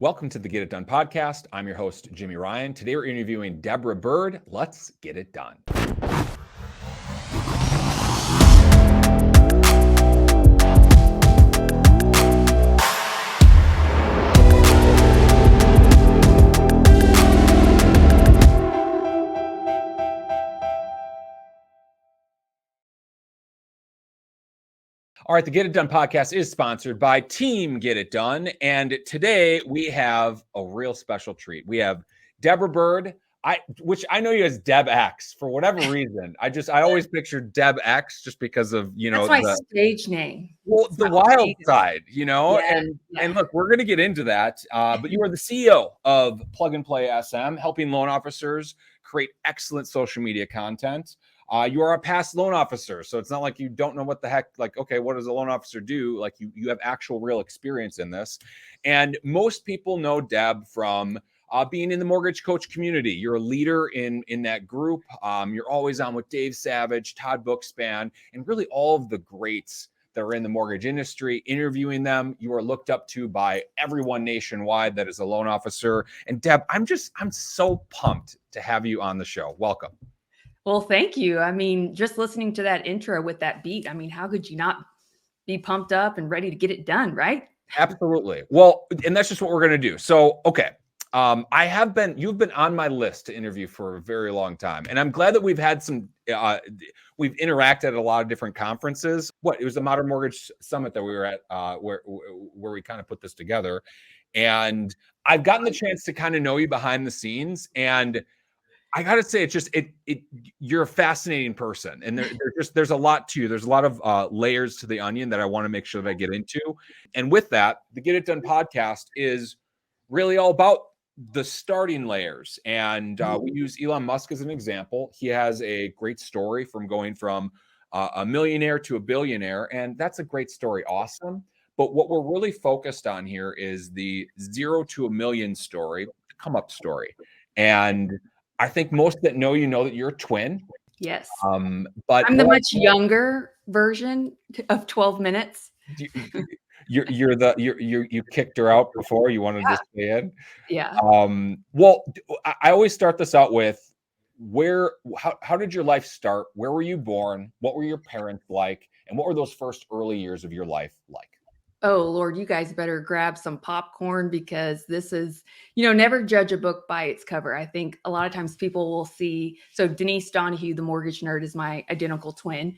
Welcome to the Get It Done podcast. I'm your host, Jimi Ryan. Today we're interviewing Deborah Byrd. Let's get it done. All right, the Get It Done podcast is sponsored by Team Get It Done. And today we have a real special treat. We have Deborah Byrd, which I know you as Deb X for whatever reason. I always pictured Deb X just because of, That's my stage name. The wild side, Yeah, and look, we're going to get into that. But you are the CEO of Plug and Play SM, helping loan officers create excellent social media content. You are a past loan officer, so it's not like you don't know what the heck, like, okay, what does a loan officer do? Like you have actual real experience in this. And most people know Deb from being in the mortgage coach community. You're a leader in that group. You're always on with Dave Savage, Todd Bookspan, and really all of the greats that are in the mortgage industry, interviewing them. You are looked up to by everyone nationwide that is a loan officer. And Deb, I'm so pumped to have you on the show. Welcome. Well, thank you. I mean, just listening to that intro with that beat, I mean, how could you not be pumped up and ready to get it done, right? Absolutely. Well, and that's just what we're going to do. So, okay. You've been on my list to interview for a very long time. And I'm glad that we've had we've interacted at a lot of different conferences. It was the Modern Mortgage Summit that we were at, where we kind of put this together. And I've gotten the chance to kind of know you behind the scenes. And I got to say, you're a fascinating person. And there's a lot to you. There's a lot of layers to the onion that I want to make sure that I get into. And with that, the Get It Done podcast is really all about the starting layers. And we use Elon Musk as an example. He has a great story from going from a millionaire to a billionaire. And that's a great story. Awesome. But what we're really focused on here is the 0 to a million story, the come up story. And I think most that know that you're a twin. Yes. But I'm the much younger version of 12 minutes. You kicked her out before you wanted to stay in. Yeah. Well, I always start this out with how did your life start? Where were you born? What were your parents like? And what were those first early years of your life like? Oh, Lord, you guys better grab some popcorn because this is, never judge a book by its cover. I think a lot of times people will see. So Denise Donahue, the mortgage nerd, is my identical twin.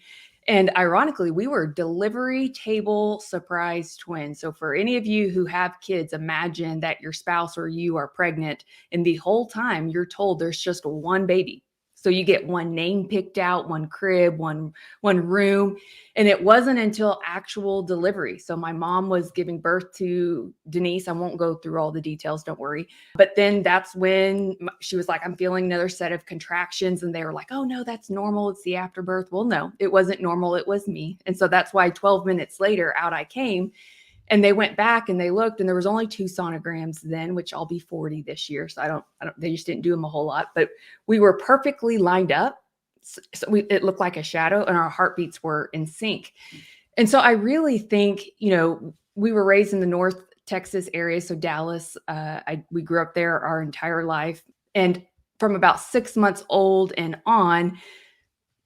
And ironically, we were delivery table surprise twins. So for any of you who have kids, imagine that your spouse or you are pregnant and the whole time you're told there's just one baby. So you get one name picked out, one crib, one room. And it wasn't until actual delivery. So my mom was giving birth to Denise. I won't go through all the details, don't worry. But then that's when she was like, I'm feeling another set of contractions. And they were like, oh no, that's normal. It's the afterbirth. Well, no, it wasn't normal. It was me. And so that's why 12 minutes later out I came. And they went back and they looked, and there was only 2 sonograms then, which I'll be 40 this year. So they just didn't do them a whole lot, but we were perfectly lined up. So it looked like a shadow and our heartbeats were in sync. And so I really think, we were raised in the North Texas area. So Dallas, we grew up there our entire life. And from about 6 months old and on,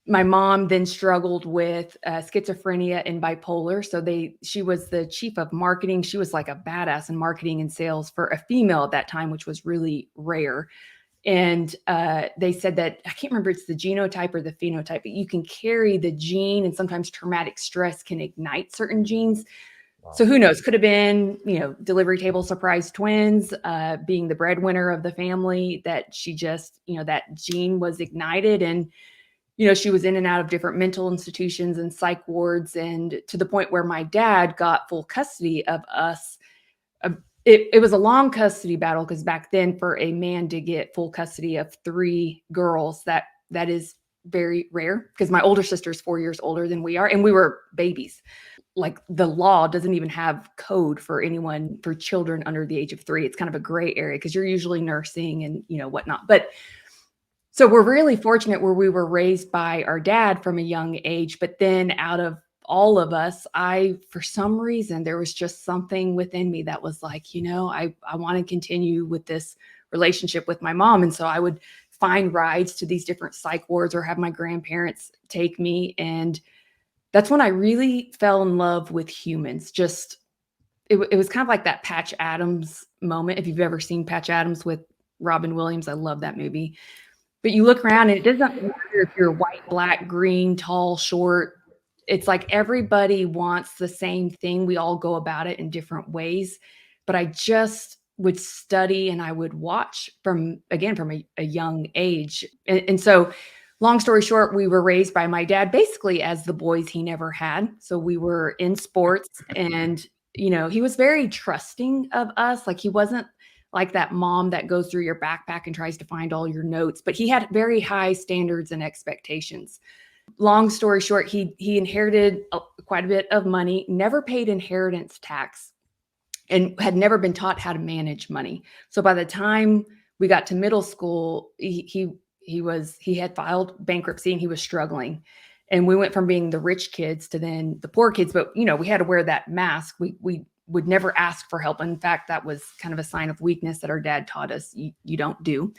my mom then struggled with schizophrenia and bipolar. So she was the chief of marketing. She was like a badass in marketing and sales for a female at that time, which was really rare. And they said that, I can't remember, it's the genotype or the phenotype, but you can carry the gene, and sometimes traumatic stress can ignite certain genes. Wow. So who knows, could have been, delivery table surprise twins, being the breadwinner of the family, that she just, that gene was ignited. And she was in and out of different mental institutions and psych wards, and to the point where my dad got full custody of us. It was a long custody battle, because back then for a man to get full custody of 3 girls, that is very rare, because my older sister is 4 years older than we are, and we were babies. Like, the law doesn't even have code for children under the age of 3. It's kind of a gray area because you're usually nursing and whatnot. But so we're really fortunate where we were raised by our dad from a young age, but then out of all of us, for some reason, there was just something within me that was like, I want to continue with this relationship with my mom. And so I would find rides to these different psych wards or have my grandparents take me. And that's when I really fell in love with humans. Just, it was kind of like that Patch Adams moment. If you've ever seen Patch Adams with Robin Williams, I love that movie. But you look around and it doesn't matter if you're white, black, green, tall, short. It's like everybody wants the same thing. We all go about it in different ways. But I just would study and I would watch from a young age. And so long story short, we were raised by my dad basically as the boys he never had. So we were in sports and, he was very trusting of us. Like he wasn't like that mom that goes through your backpack and tries to find all your notes, but he had very high standards and expectations. Long story short, he inherited quite a bit of money, never paid inheritance tax, and had never been taught how to manage money. So by the time we got to middle school, he had filed bankruptcy and he was struggling. And we went from being the rich kids to then the poor kids. But, we had to wear that mask. We would never ask for help. In fact, that was kind of a sign of weakness that our dad taught us you don't do.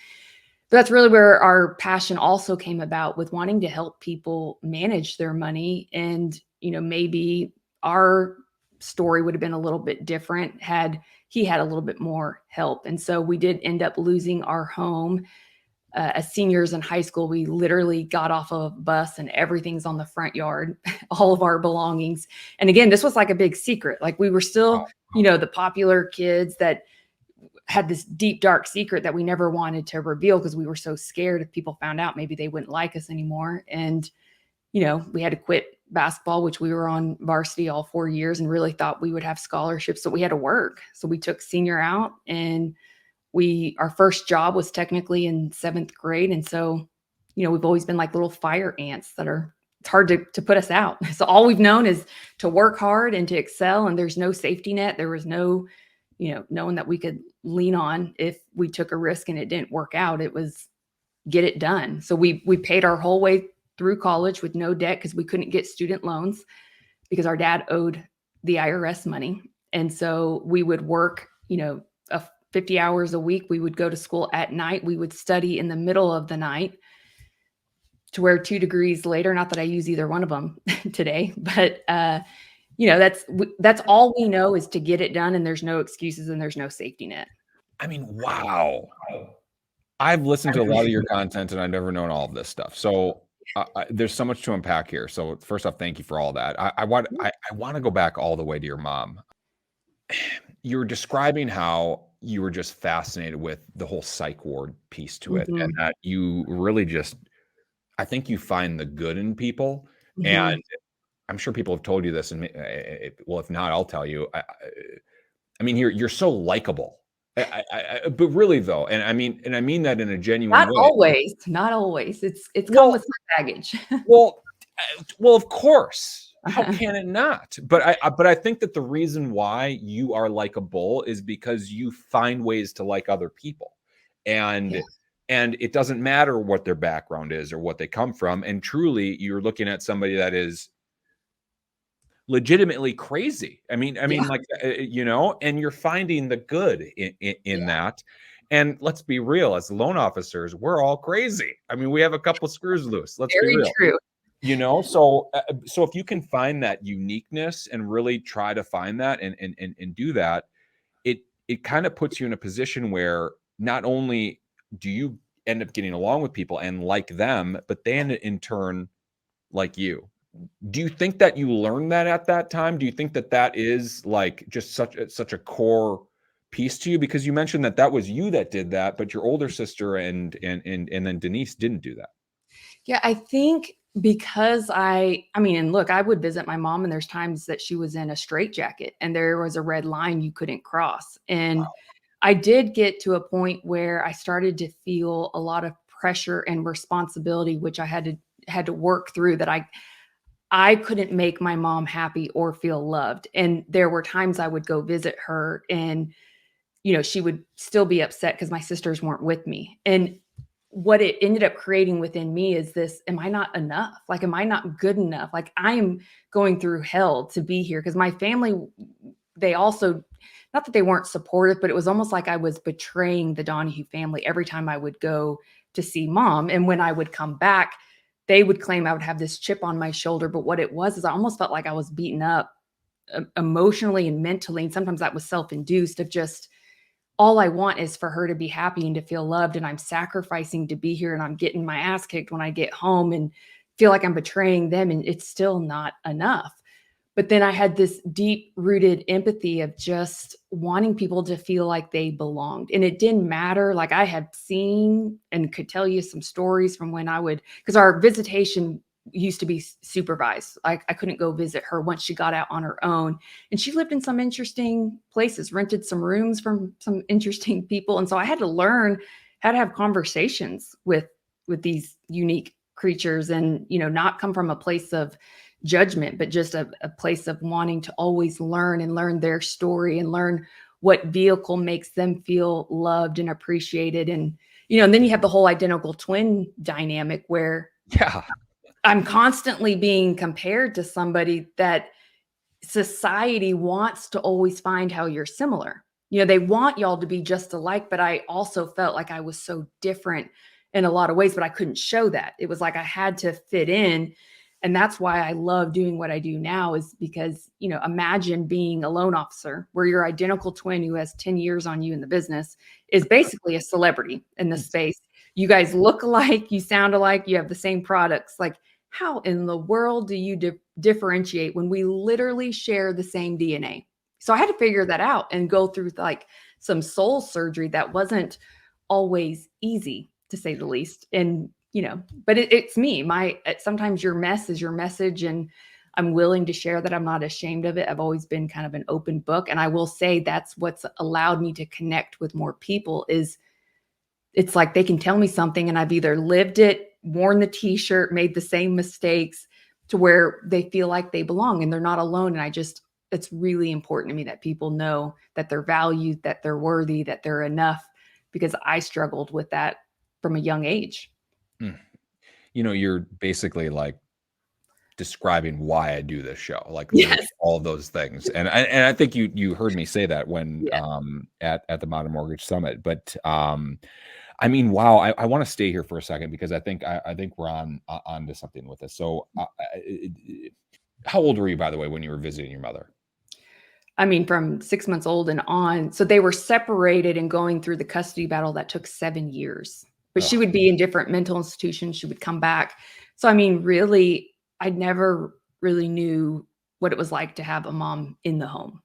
But that's really where our passion also came about, with wanting to help people manage their money. And, maybe our story would have been a little bit different had he had a little bit more help. And so we did end up losing our home. As seniors in high school, we literally got off of a bus and everything's on the front yard, all of our belongings. And again, this was like a big secret. Like we were still, the popular kids that had this deep, dark secret that we never wanted to reveal because we were so scared if people found out, maybe they wouldn't like us anymore. And, we had to quit basketball, which we were on varsity all 4 years and really thought we would have scholarships. So we had to work. So we took senior out and our first job was technically in 7th grade. And so, we've always been like little fire ants it's hard to put us out. So all we've known is to work hard and to excel. And there's no safety net. There was no, knowing that we could lean on if we took a risk and it didn't work out. It was get it done. So we paid our whole way through college with no debt because we couldn't get student loans because our dad owed the IRS money. And so we would work, 50 hours a week. We would go to school at night. We would study in the middle of the night to where 2 degrees later, not that I use either one of them today, but, that's all we know is to get it done. And there's no excuses and there's no safety net. I mean, wow. I've listened to a lot of your content and I've never known all of this stuff. So there's so much to unpack here. So first off, thank you for all that. I want to go back all the way to your mom. You were describing how you were just fascinated with the whole psych ward piece to it, and that you really I think you find the good in people. And I'm sure people have told you this, and well, if not, I'll tell you. I mean, you're so likable. But really though, and I mean that in a genuine way. Not always. It's come with some baggage. well, of course. How can it not? But I think that the reason why you are likable is because you find ways to like other people, and it doesn't matter what their background is or what they come from. And truly, you're looking at somebody that is legitimately crazy. I mean, like, and you're finding the good in that. And let's be real, as loan officers, we're all crazy. I mean, we have a couple screws loose. Let's be real. Very true. So if you can find that uniqueness and really try to find that and do that, it kind of puts you in a position where not only do you end up getting along with people and like them, but they in turn like you. Do you think that you learned that at that time? Do you think that is like just such a core piece to you? Because you mentioned that was you that did that, but your older sister and then Denise didn't do that. Yeah, I think because and look, I would visit my mom and there's times that she was in a straitjacket and there was a red line you couldn't cross. And wow. I did get to a point where I started to feel a lot of pressure and responsibility, which I had to work through, that I couldn't make my mom happy or feel loved. And there were times I would go visit her and, she would still be upset because my sisters weren't with me. And what it ended up creating within me is this, am I not enough? Like, am I not good enough? Like, I am going through hell to be here. Because my family, they also, not that they weren't supportive, but it was almost like I was betraying the Donahue family every time I would go to see mom. And when I would come back, they would claim I would have this chip on my shoulder. But what it was is I almost felt like I was beaten up emotionally and mentally. And sometimes that was self-induced, of just, all I want is for her to be happy and to feel loved. And I'm sacrificing to be here, and I'm getting my ass kicked when I get home and feel like I'm betraying them. And it's still not enough. But then I had this deep rooted empathy of just wanting people to feel like they belonged. And it didn't matter. Like, I had seen and could tell you some stories from when I would, because our visitation used to be supervised. Like, I couldn't go visit her once she got out on her own. And she lived in some interesting places, rented some rooms from some interesting people. And so I had to learn how to have conversations with these unique creatures, and, not come from a place of judgment, but just a place of wanting to always learn and learn their story and learn what vehicle makes them feel loved and appreciated. And, and then you have the whole identical twin dynamic where Yeah. I'm constantly being compared to somebody that society wants to always find how you're similar. They want y'all to be just alike, but I also felt like I was so different in a lot of ways, but I couldn't show that. It was like I had to fit in. And that's why I love doing what I do now, is because, imagine being a loan officer where your identical twin who has 10 years on you in the business is basically a celebrity in the space. You guys look alike, you sound alike, you have the same products. Like, how in the world do you differentiate when we literally share the same DNA? So I had to figure that out and go through like some soul surgery that wasn't always easy, to say the least. And, but it's me. Sometimes your mess is your message, and I'm willing to share that. I'm not ashamed of it. I've always been kind of an open book. And I will say that's what's allowed me to connect with more people, is it's like they can tell me something and I've either lived it, worn the t-shirt, made the same mistakes, to where they feel like they belong and they're not alone. And it's really important to me that people know that they're valued, that they're worthy, that they're enough, because I struggled with that from a young age. You're basically like describing why I do this show, like Yes. all of those things. And I think you heard me say that when Yeah. at the Modern Mortgage Summit. But I mean, wow, I want to stay here for a second, because I think we're on to something with this. So how old were you, by the way, when you were visiting your mother? I mean, from 6 months old and on. So they were separated and going through the custody battle that took 7 years. But she Ugh. would be in different mental institutions. She would come back. So, I mean, really, I never really knew what it was like to have a mom in the home.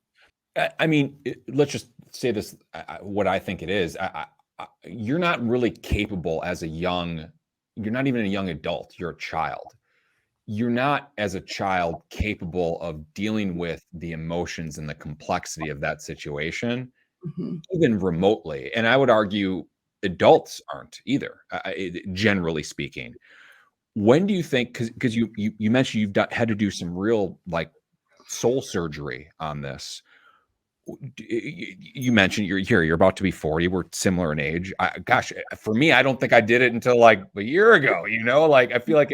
I mean, let's just say this, what I think it is. You're not really capable as you're not even a young adult. You're a child. You're not, as a child, capable of dealing with the emotions and the complexity of that situation, Mhm. even remotely. And I would argue adults aren't either, generally speaking. When do you think, because you mentioned had to do some real like soul surgery on this. You mentioned you're about to be 40. We're similar in age. Gosh, for me, I don't think I did it until like a year ago. Like I feel like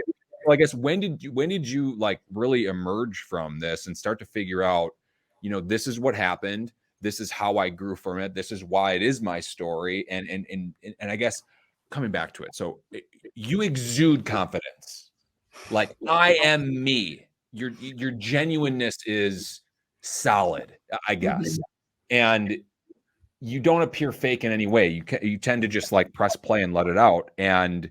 well, I guess when did you like really emerge from this and start to figure out, this is what happened. This is how I grew from it. This is why it is my story. And I guess coming back to it. So you exude confidence. Like, I am me. Your genuineness is solid, I guess. Mhm. And you don't appear fake in any way. You tend to just like press play and let it out. And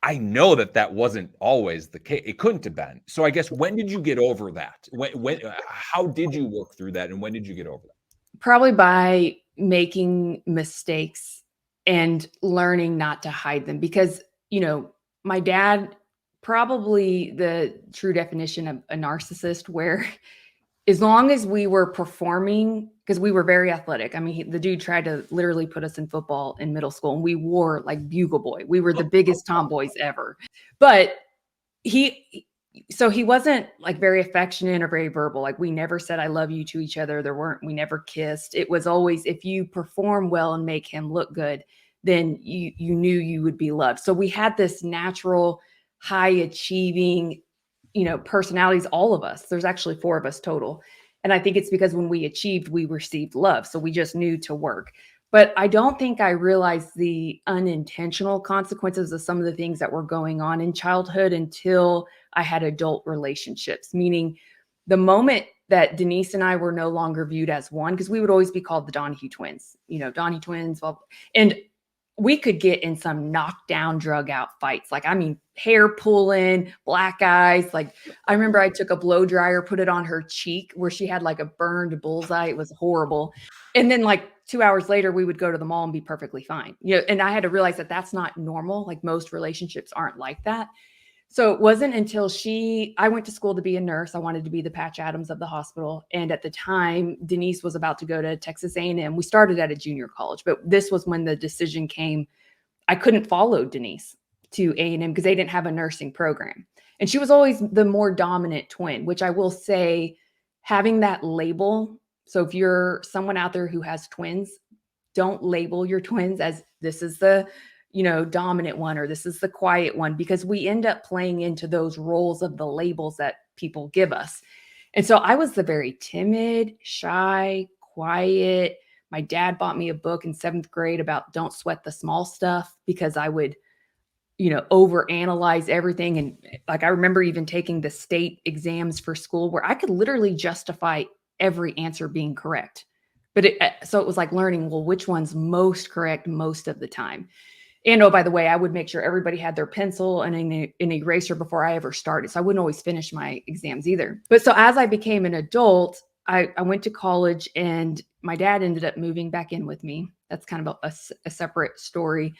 I know that wasn't always the case. It couldn't have been. So I guess, when did you get over that? How did you work through that? And when did you get over that? Probably by making mistakes and learning not to hide them, because, my dad, probably the true definition of a narcissist, where as long as we were performing, because we were very athletic. I mean, the dude tried to literally put us in football in middle school, and we wore like Bugle Boy. We were the biggest tomboys ever. But he so he wasn't like very affectionate or very verbal. Like, we never said I love you to each other. We never kissed. It was always, if you perform well and make him look good, then you knew you would be loved. So we had this natural high achieving, personalities, all of us. There's actually 4 of us total. And I think it's because when we achieved, we received love. So we just knew to work. But I don't think I realized the unintentional consequences of some of the things that were going on in childhood until I had adult relationships, meaning the moment that Denise and I were no longer viewed as one, because we would always be called the Donahue twins, Donahue twins. And we could get in some knockdown, drug out fights. Like, I mean, hair pulling, black eyes. Like, I remember I took a blow dryer, put it on her cheek where she had like a burned bullseye. It was horrible. And then like 2 hours later, we would go to the mall and be perfectly fine. And I had to realize that that's not normal. Like, most relationships aren't like that. So it wasn't until I went to school to be a nurse. I wanted to be the Patch Adams of the hospital. And at the time, Denise was about to go to Texas A&M. We started at a junior college, but this was when the decision came. I couldn't follow Denise to A&M because they didn't have a nursing program. And she was always the more dominant twin, which I will say, having that label. So if you're someone out there who has twins, don't label your twins as this is the dominant one, or this is the quiet one, because we end up playing into those roles of the labels that people give us. And so I was the very timid, shy, quiet. My dad bought me a book in 7th grade about don't sweat the small stuff, because I would, overanalyze everything. And like, I remember even taking the state exams for school where I could literally justify every answer being correct. But so it was like learning, well, which one's most correct most of the time. And oh, by the way, I would make sure everybody had their pencil and an eraser before I ever started. So I wouldn't always finish my exams either. But so as I became an adult, I went to college, and my dad ended up moving back in with me. That's kind of a separate story.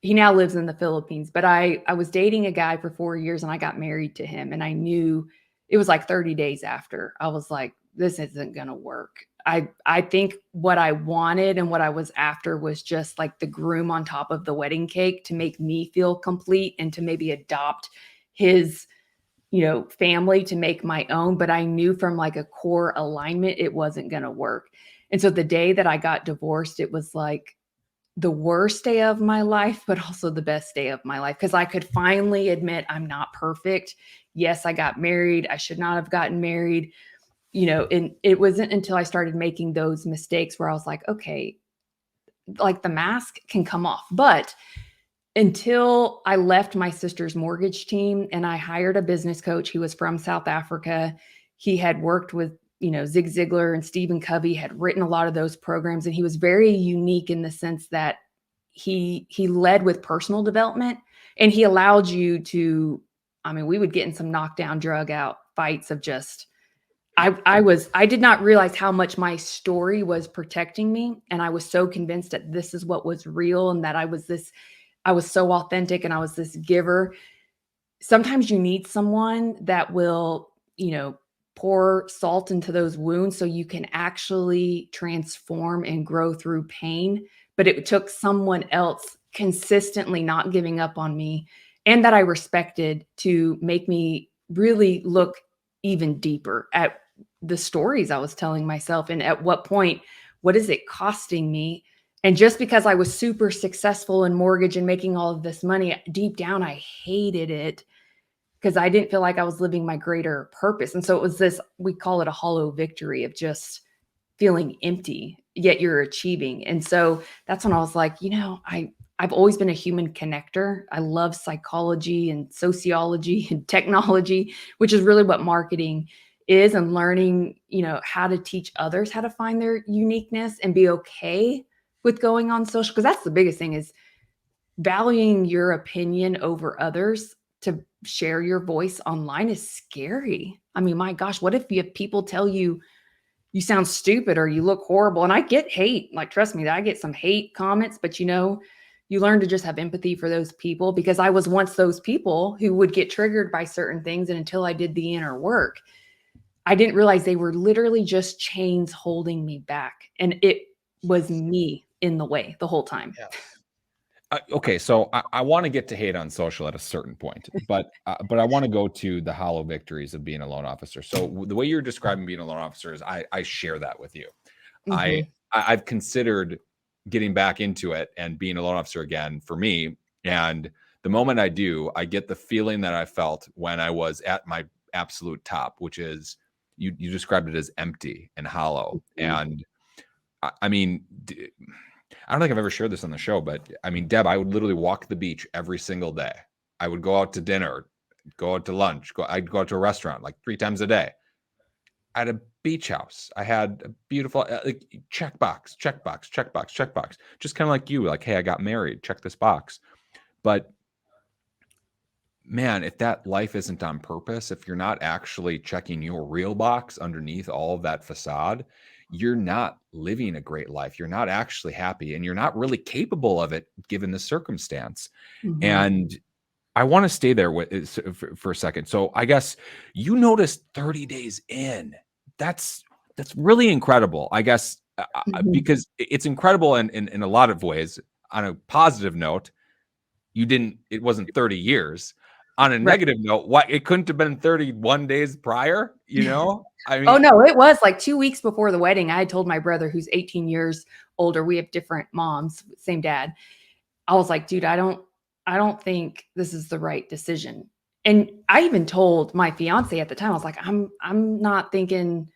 He now lives in the Philippines, but I was dating a guy for 4 years, and I got married to him. And I knew it was like 30 days after. I was like, this isn't going to work. I think what I wanted and what I was after was just like the groom on top of the wedding cake to make me feel complete and to maybe adopt his, family to make my own. But I knew from like a core alignment, it wasn't going to work. And so the day that I got divorced, it was like the worst day of my life, but also the best day of my life, because I could finally admit I'm not perfect. Yes, I got married. I should not have gotten married. And it wasn't until I started making those mistakes where I was like, okay, like the mask can come off. But until I left my sister's mortgage team and I hired a business coach, he was from South Africa. He had worked with, Zig Ziglar and Stephen Covey, had written a lot of those programs. And he was very unique in the sense that he led with personal development, and he allowed you to, we would get in some knockdown, drug out fights of just, I did not realize how much my story was protecting me. And I was so convinced that this is what was real, and that I was so authentic, and I was this giver. Sometimes you need someone that will, pour salt into those wounds so you can actually transform and grow through pain. But it took someone else consistently not giving up on me, and that I respected, to make me really look even deeper at the stories I was telling myself, and at what point, what is it costing me? And just because I was super successful in mortgage and making all of this money, deep down, I hated it, because I didn't feel like I was living my greater purpose. And so it was this, we call it a hollow victory of just feeling empty, yet you're achieving. And so that's when I was like, I've always been a human connector. I love psychology and sociology and technology, which is really what marketing is, and learning, how to teach others how to find their uniqueness and be okay with going on social. Because that's the biggest thing, is valuing your opinion over others. To share your voice online is scary. My gosh, what if people tell you you sound stupid or you look horrible? And I get hate, like, trust me, I get some hate comments, but you learn to just have empathy for those people, because I was once those people who would get triggered by certain things. And until I did the inner work, I didn't realize they were literally just chains holding me back. And it was me in the way the whole time. Yeah. Okay, so I want to get to hate on social at a certain point, but I want to go to the hollow victories of being a loan officer. So the way you're describing being a loan officer is I share that with you. Mm-hmm. I've considered getting back into it and being a loan officer again for me. And the moment I do, I get the feeling that I felt when I was at my absolute top, which is you described it as empty and hollow. And I mean, I don't think I've ever shared this on the show, but I mean, Deb, I would literally walk the beach every single day. I would go out to dinner, go out to lunch, I'd go out to a restaurant like 3 times a day. I had a beach house. I had a beautiful like, checkbox, just kind of like you, like, hey, I got married, check this box. But man, if that life isn't on purpose, if you're not actually checking your real box underneath all of that facade, you're not living a great life. You're not actually happy, and you're not really capable of it given the circumstance. Mhm. And I want to stay there for a second. So I guess you noticed 30 days in. That's really incredible. I guess Mhm. because it's incredible in a lot of ways. On a positive note, it wasn't 30 years. On a Right. negative note, it couldn't have been 31 days prior, you know? I Oh, mean, no, it was like 2 weeks before the wedding. I had told my brother, who's 18 years older, we have different moms, same dad. I was like, "Dude, I don't think this is the right decision." And I even told my fiance at the time, I was like, I'm not thinking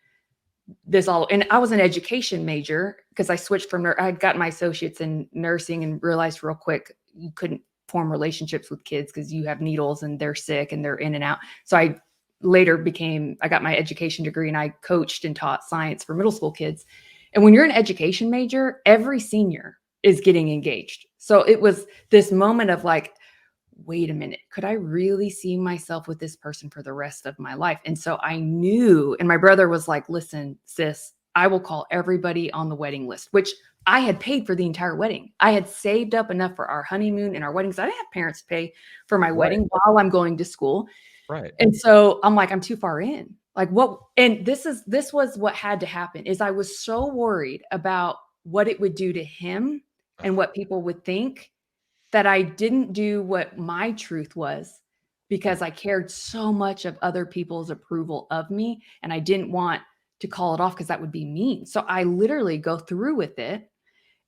this all." And I was an education major because I switched from I'd gotten my associates in nursing and realized real quick you couldn't form relationships with kids because you have needles and they're sick and they're in and out. So I got my education degree and I coached and taught science for middle school kids. And when you're an education major, every senior is getting engaged. So it was this moment of like, wait a minute, could I really see myself with this person for the rest of my life? And so I knew, and my brother was like, listen, sis, I will call everybody on the wedding list, which I had paid for the entire wedding. I had saved up enough for our honeymoon and our weddings. I didn't have parents pay for my right, wedding while I'm going to school. right. And so I'm like, I'm too far in. Like what? And this was what had to happen is I was so worried about what it would do to him and what people would think that I didn't do what my truth was because I cared so much of other people's approval of me. And I didn't want to call it off because that would be mean. So I literally go through with it.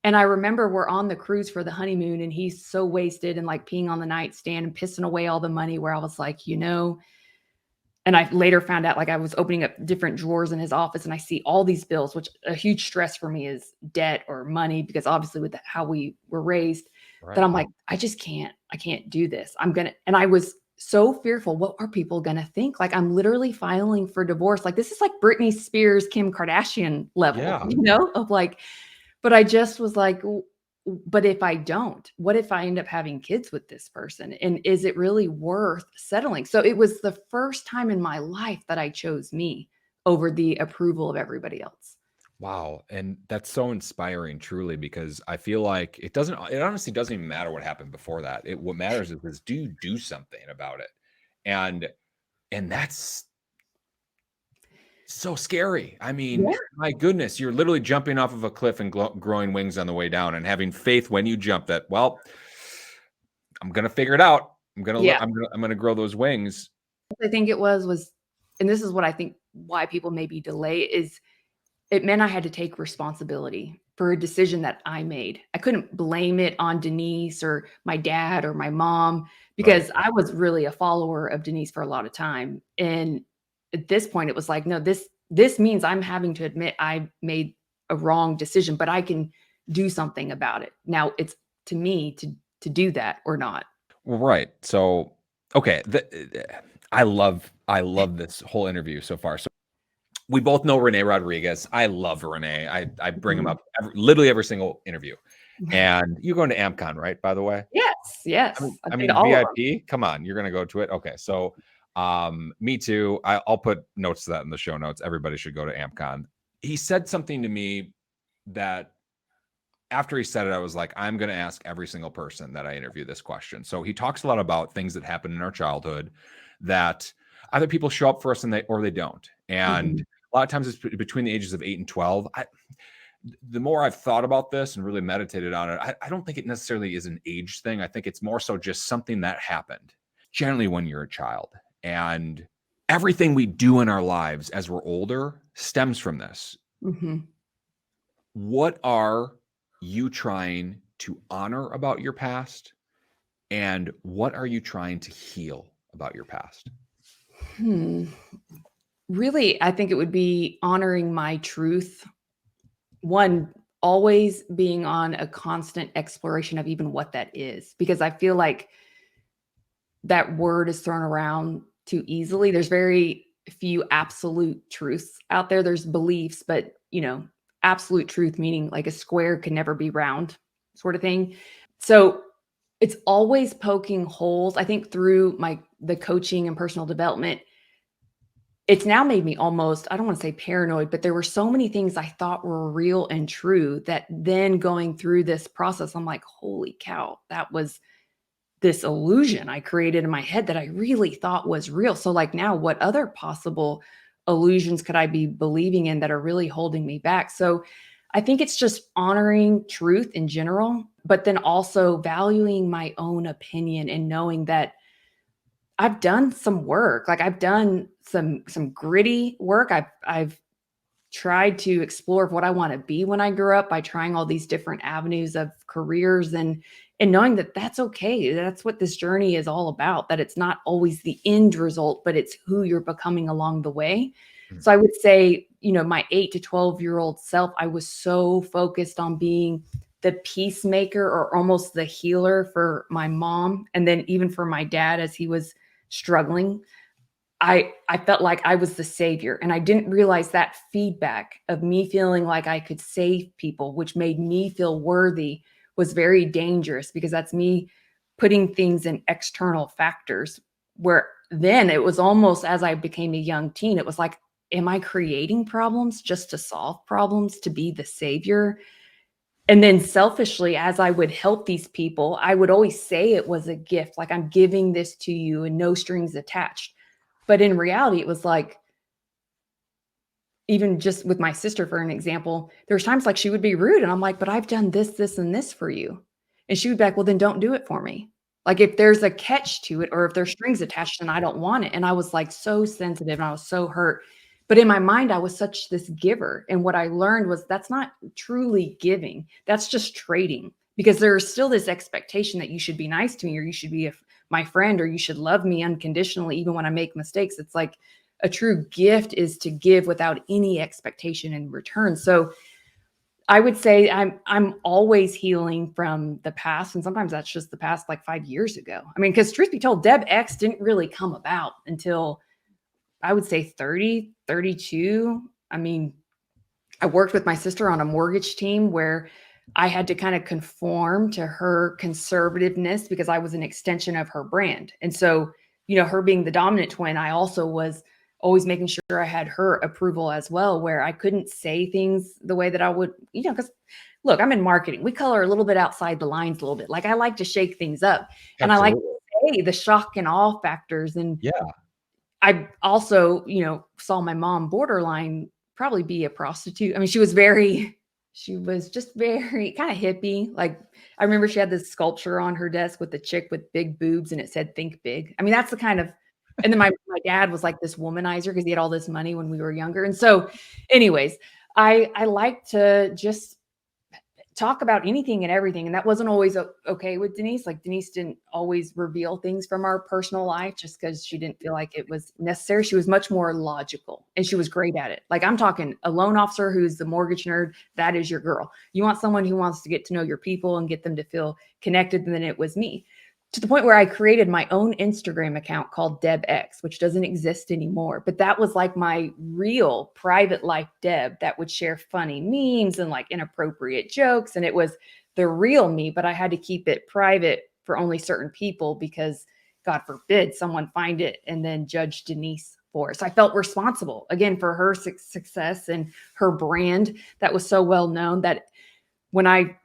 And I remember we're on the cruise for the honeymoon and he's so wasted and like peeing on the nightstand and pissing away all the money where I was like, and I later found out like I was opening up different drawers in his office and I see all these bills, which a huge stress for me is debt or money, because obviously with how we were raised, that I'm like, I can't do this. And I was so fearful. What are people going to think? Like I'm literally filing for divorce. Like this is like Britney Spears, Kim Kardashian level, Yeah. of like, but I just was like, but if I don't, what if I end up having kids with this person? And is it really worth settling? So it was the first time in my life that I chose me over the approval of everybody else. Wow. And that's so inspiring, truly, because I feel like it honestly doesn't even matter what happened before that. What matters is do you do something about it? And that's so scary. I mean, Yeah. my goodness, you're literally jumping off of a cliff and growing wings on the way down and having faith when you jump that, well, I'm going to figure it out. Yeah. I'm going to grow those wings. I think it was, and this is what I think why people maybe delay is it meant I had to take responsibility for a decision that I made. I couldn't blame it on Denise or my dad or my mom because I was really a follower of Denise for a lot of time. And at this point, it was like, no, this means I'm having to admit I made a wrong decision, but I can do something about it. Now it's to me to do that or not. Well, right. So, okay. I love this whole interview so far. So we both know Renee Rodriguez. I love Renee. I bring him up literally every single interview. And you're going to AmpCon, right? By the way. Yes. I mean VIP. Come on, you're going to go to it. Okay, so me too. I'll put notes to that in the show notes. Everybody should go to AmpCon. He said something to me that after he said it, I was like, I'm going to ask every single person that I interview this question. So he talks a lot about things that happen in our childhood that either people show up for us or they don't. And a lot of times it's between the ages of 8 and 12. The more I've thought about this and really meditated on it, I don't think it necessarily is an age thing. I think it's more so just something that happened generally when you're a child. And everything we do in our lives as we're older stems from this. Mm-hmm. What are you trying to honor about your past? And what are you trying to heal about your past? Really, I think it would be honoring my truth. One, always being on a constant exploration of even what that is, because I feel like that word is thrown around too easily. There's very few absolute truths out there. There's beliefs, but absolute truth meaning like a square can never be round sort of thing. So it's always poking holes. I think through the coaching and personal development, it's now made me almost, I don't want to say paranoid, but there were so many things I thought were real and true that then going through this process, I'm like, holy cow, that was this illusion I created in my head that I really thought was real. So like now what other possible illusions could I be believing in that are really holding me back? So I think it's just honoring truth in general, but then also valuing my own opinion and knowing that I've done some work. Like I've done some gritty work. I've tried to explore what I want to be when I grew up by trying all these different avenues of careers and knowing that that's okay. That's what this journey is all about, that it's not always the end result, but it's who you're becoming along the way. So I would say, my 8 to 12-year-old self, I was so focused on being the peacemaker or almost the healer for my mom. And then even for my dad, as he was struggling, I felt like I was the savior, and I didn't realize that feedback of me feeling like I could save people, which made me feel worthy, was very dangerous because that's me putting things in external factors, where then it was almost, as I became a young teen, it was like, am I creating problems just to solve problems, to be the savior? And then selfishly, as I would help these people, I would always say it was a gift, like I'm giving this to you and no strings attached. But in reality, it was like, even just with my sister, for an example, there's times like she would be rude and I'm like, but I've done this, this, and this for you. And she would be like, well, then don't do it for me. Like if there's a catch to it or if there's strings attached, then I don't want it. And I was like so sensitive and I was so hurt. But in my mind, I was such this giver. And what I learned was that's not truly giving. That's just trading, because there's still this expectation that you should be nice to me or you should be my friend or you should love me unconditionally, even when I make mistakes. It's like a true gift is to give without any expectation in return. So I would say I'm always healing from the past. And sometimes that's just the past, like 5 years ago. I mean, because truth be told, Deb X didn't really come about until I would say 30, 32. I mean, I worked with my sister on a mortgage team where I had to kind of conform to her conservativeness because I was an extension of her brand. And so, her being the dominant twin, I also was always making sure I had her approval as well, where I couldn't say things the way that I would, because look, I'm in marketing. We color a little bit outside the lines a little bit. Like I like to shake things up and I like Absolutely. to say the shock and awe factors. And Yeah. I also, saw my mom borderline probably be a prostitute. I mean, she was just very kind of hippie. Like I remember she had this sculpture on her desk with the chick with big boobs and it said "Think Big." I mean, that's the kind of, and then my dad was like this womanizer because he had all this money when we were younger. And so anyways, I like to just talk about anything and everything. And that wasn't always okay with Denise. Like Denise didn't always reveal things from our personal life just because she didn't feel like it was necessary. She was much more logical and she was great at it. Like I'm talking a loan officer who's the mortgage nerd. That is your girl. You want someone who wants to get to know your people and get them to feel connected. And then it was me, to the point where I created my own Instagram account called Deb X, which doesn't exist anymore. But that was like my real private life Deb that would share funny memes and like inappropriate jokes. And it was the real me, but I had to keep it private for only certain people because God forbid someone find it and then judge Denise for it. So I felt responsible again for her success and her brand that was so well known that when I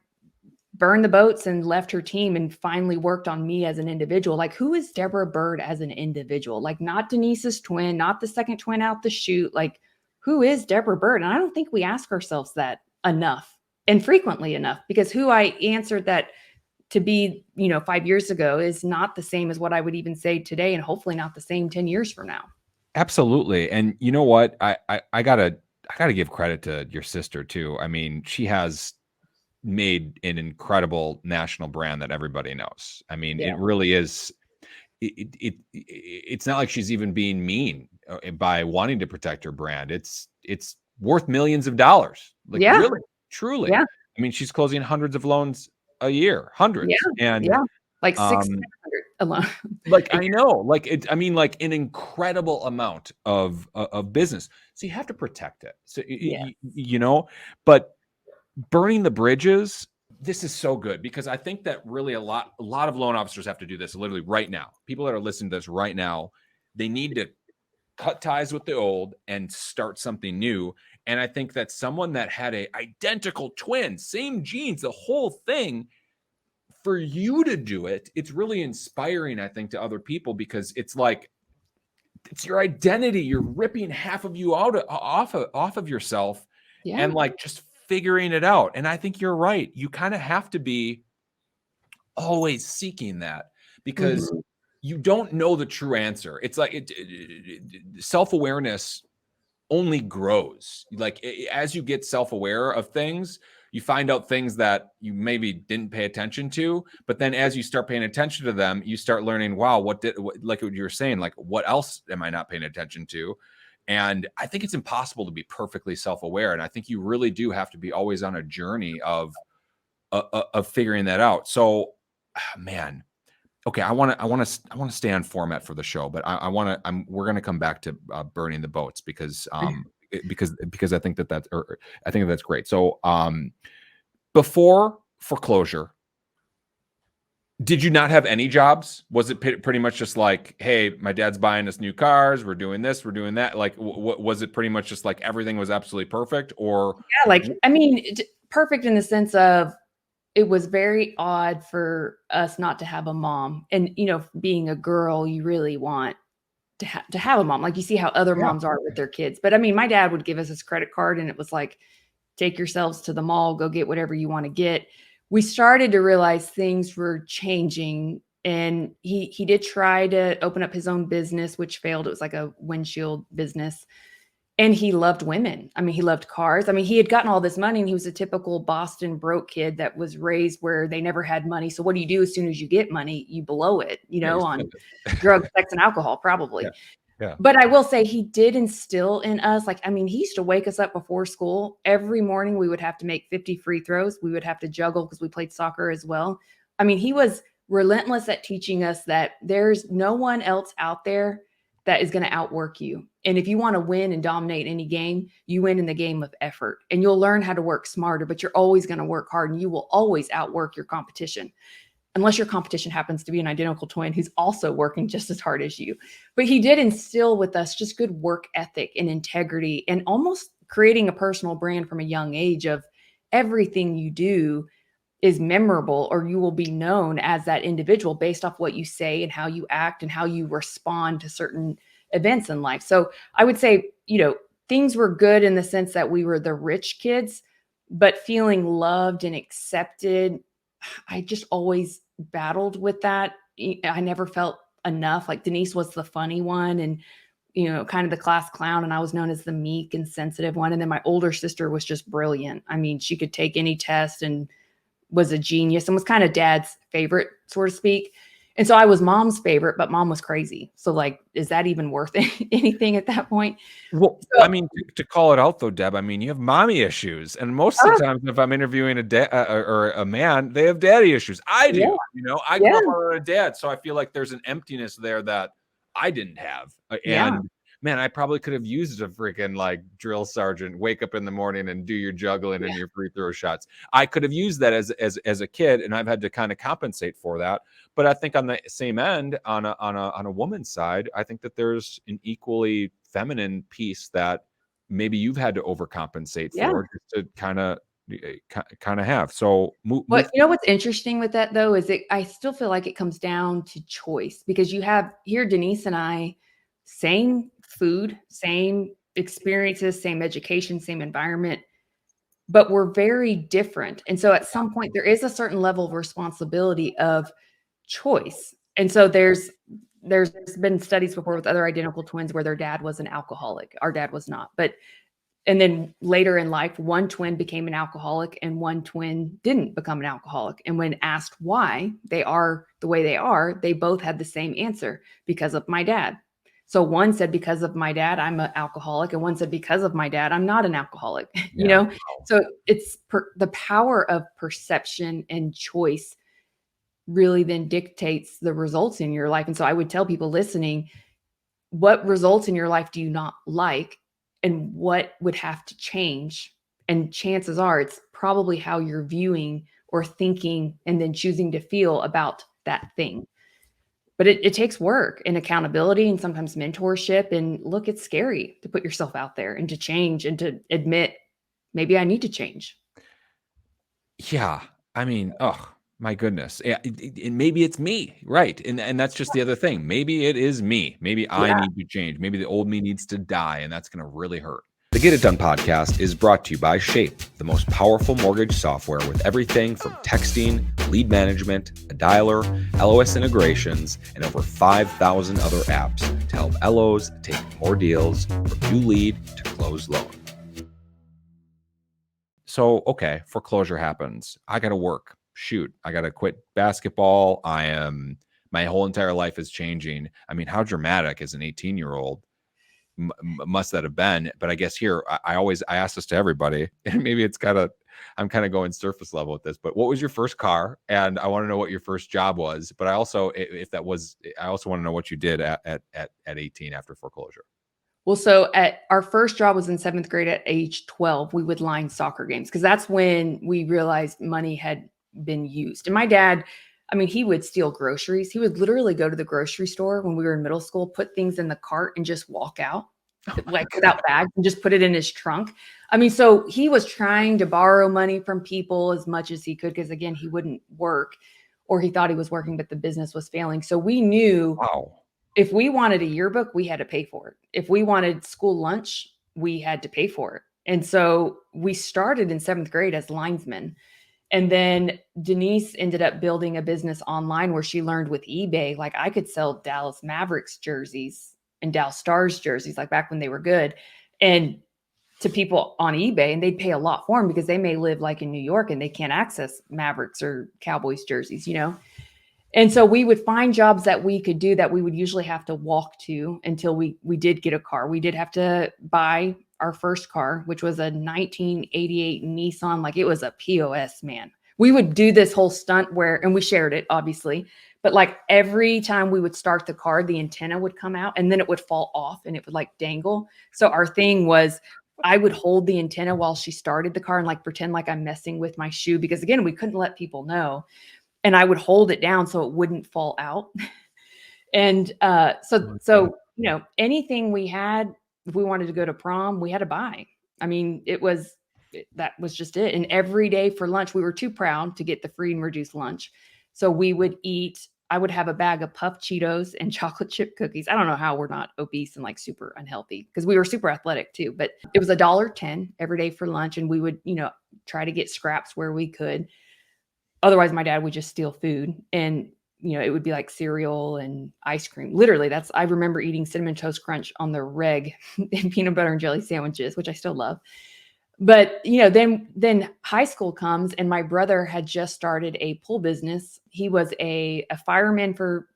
burned the boats and left her team and finally worked on me as an individual. Like, who is Deborah Byrd as an individual? Like, not Denise's twin, not the second twin out the chute. Like, who is Deborah Byrd? And I don't think we ask ourselves that enough and frequently enough, because who I answered that to be, 5 years ago is not the same as what I would even say today, and hopefully not the same 10 years from now. Absolutely. And you know what? I gotta give credit to your sister too. I mean, she has made an incredible national brand that everybody knows. I mean, Yeah. it really is. It's not like she's even being mean by wanting to protect her brand. It's worth millions of dollars. Like Yeah. really, truly. Yeah. I mean, she's closing hundreds of loans a year, Yeah. hundreds. And Yeah. Like 600 um alone. like I know, like I mean, like an incredible amount of business. So you have to protect it. So Yeah. you know, but burning the bridges, this is so good because I think that really a lot of loan officers have to do this literally right now. People that are listening to this right now, they need to cut ties with the old and start something new. And I think that someone that had a identical twin, same genes, the whole thing, for you to do it, it's really inspiring, I think, to other people because it's like it's your identity. You're ripping half of you out off of yourself Yeah. and like just figuring it out. And I think you're right. You kind of have to be always seeking that because Mhm. you don't know the true answer. It's like self-awareness only grows. Like as you get self-aware of things, you find out things that you maybe didn't pay attention to, but then as you start paying attention to them, you start learning, wow, like what you were saying, like what else am I not paying attention to? And I think it's impossible to be perfectly self-aware. And I think you really do have to be always on a journey of figuring that out. So, man, okay, I want to stay on format for the show, but we're going to come back to burning the boats because because I think I think that's great. So before foreclosure, did you not have any jobs? Was it pretty much just like, hey, my dad's buying us new cars, we're doing this, we're doing that? Like, was it pretty much just like everything was absolutely perfect, or Yeah. Like, I mean, perfect in the sense of it was very odd for us not to have a mom. And, being a girl, you really want to have a mom. Like you see how other yeah, moms are with their kids. But I mean, my dad would give us his credit card and it was like, take yourselves to the mall, go get whatever you want to get. We started to realize things were changing. And he did try to open up his own business, which failed. It was like a windshield business. And he loved women. I mean, he loved cars. I mean, he had gotten all this money and he was a typical Boston broke kid that was raised where they never had money. So what do you do as soon as you get money? You blow it, yeah, you on spent it. drugs, sex, and alcohol, probably. Yeah, yeah. But I will say he did instill in us, like, I mean, he used to wake us up before school. Every morning we would have to make 50 free throws. We would have to juggle because we played soccer as well. I mean, he was relentless at teaching us that there's no one else out there that is going to outwork you. And if you want to win and dominate any game, you win in the game of effort. And you'll learn how to work smarter, but you're always going to work hard and you will always outwork your competition. Unless your competition happens to be an identical twin who's also working just as hard as you. But he did instill with us just good work ethic and integrity and almost creating a personal brand from a young age of everything you do is memorable or you will be known as that individual based off what you say and how you act and how you respond to certain events in life. So I would say, things were good in the sense that we were the rich kids, but feeling loved and accepted, I just always battled with that. I never felt enough. Like Denise was the funny one and, kind of the class clown. And I was known as the meek and sensitive one. And then my older sister was just brilliant. I mean, she could take any test and was a genius and was kind of dad's favorite, so to speak. And so I was mom's favorite, but mom was crazy. So like, is that even worth anything at that point? Well, So, I mean, to call it out though, Deb, I mean, you have mommy issues, and most of oh, the time, if I'm interviewing a dad or a man, they have daddy issues. I yeah, do, I grew yeah, up around a dad, so I feel like there's an emptiness there that I didn't have. yeah, And man, I probably could have used a freaking like drill sergeant, wake up in the morning and do your juggling and yeah, your free throw shots. I could have used that as a kid, and I've had to kind of compensate for that. But I think on the same end, on a woman's side, I think that there's an equally feminine piece that maybe you've had to overcompensate yeah. for just to kind of have. So But you know what's interesting with that though is I still feel like it comes down to choice because you have here Denise and I, same food, same experiences, same education, same environment, but we're very different. And so at some point there is a certain level of responsibility of choice. And so there's been studies before with other identical twins where their dad was an alcoholic. Our dad was not. But And then later in life, one twin became an alcoholic and one twin didn't become an alcoholic. And when asked why they are the way they are, they both had the same answer: because of my dad. So one said, because of my dad, I'm an alcoholic. And one said, because of my dad, I'm not an alcoholic. Yeah. So it's the power of perception and choice really then dictates the results in your life. And so I would tell people listening, what results in your life do you not like, and what would have to change? And chances are it's probably how you're viewing or thinking and then choosing to feel about that thing. But it takes work and accountability and sometimes mentorship. And look, it's scary to put yourself out there and to change and to admit, maybe I need to change. Yeah. I mean, oh my goodness. Yeah, and maybe it's me, right? And that's just the other thing. Maybe it is me. Maybe I Yeah. need to change. Maybe the old me needs to die, and that's going to really hurt. The Get It Done podcast is brought to you by Shape, the most powerful mortgage software with everything from texting, lead management, a dialer, LOS integrations, and over 5,000 other apps to help LOs take more deals from new lead to close loan. So, okay, foreclosure happens. I got to work. Shoot, I got to quit basketball. My whole entire life is changing. I mean, how dramatic as an 18-year-old must that have been? But I guess here, I ask this to everybody, and maybe I'm kind of going surface level with this, but what was your first car? And I want to know what your first job was. But I also, I also want to know what you did at 18 after foreclosure. Well, so at our first job was in 7th grade. At age 12, we would line soccer games because that's when we realized money had been used. And my dad, I mean, he would steal groceries. He would literally go to the grocery store when we were in middle school, put things in the cart and just walk out like without bags and just put it in his trunk. I mean, so he was trying to borrow money from people as much as he could because, again, he wouldn't work, or he thought he was working, but the business was failing. So we knew Wow. if we wanted a yearbook, we had to pay for it. If we wanted school lunch, we had to pay for it. And so we started in 7th grade as linesmen. And then Denise ended up building a business online where she learned with eBay. Like, I could sell Dallas Mavericks jerseys and Dallas Stars jerseys, like back when they were good, and to people on eBay, and they'd pay a lot for them because they may live like in New York and they can't access Mavericks or Cowboys jerseys, And so we would find jobs that we could do that we would usually have to walk to until we did get a car. We did have to buy our first car, which was a 1988 Nissan. Like, it was a POS, man. We would do this whole stunt and we shared it, obviously. But like every time we would start the car, the antenna would come out and then it would fall off and it would like dangle. So our thing was, I would hold the antenna while she started the car and like pretend like I'm messing with my shoe, because again, we couldn't let people know. And I would hold it down so it wouldn't fall out. And so anything we had, if we wanted to go to prom, we had to buy. I mean, that was just it. And every day for lunch, we were too proud to get the free and reduced lunch. So I would have a bag of puffed Cheetos and chocolate chip cookies. I don't know how we're not obese and like super unhealthy, because we were super athletic too, but it was $1.10 every day for lunch. And we would, try to get scraps where we could. Otherwise, my dad would just steal food, and it would be like cereal and ice cream. Literally, I remember eating Cinnamon Toast Crunch on the reg and peanut butter and jelly sandwiches, which I still love. But then high school comes, and my brother had just started a pool business. He was a fireman for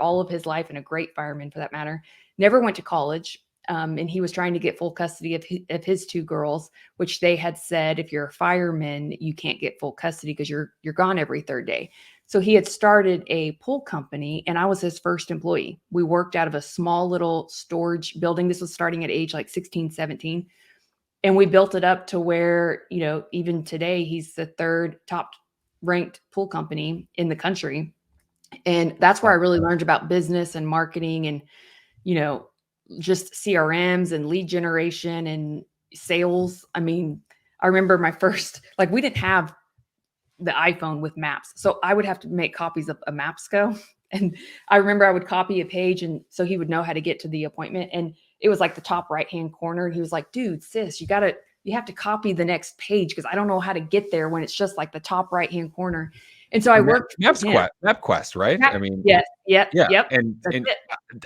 all of his life, and a great fireman for that matter. Never went to college. And he was trying to get full custody of his two girls, which they had said, if you're a fireman, you can't get full custody because you're gone every third day. So he had started a pool company, and I was his first employee. We worked out of a small little storage building. This was starting at age like 16, 17. And we built it up to where, even today, he's the third top ranked pool company in the country. And that's where I really learned about business and marketing and, just CRMs and lead generation and sales. I mean, I remember my first, like, we didn't have the iPhone with maps. So I would have to make copies of a Mapsco. And I remember I would copy a page, and so he would know how to get to the appointment. And it was like the top right-hand corner. And he was like, dude, sis, you have to copy the next page, because I don't know how to get there when it's just like the top right-hand corner. And so I worked MapQuest, right? I mean, yes, yep. And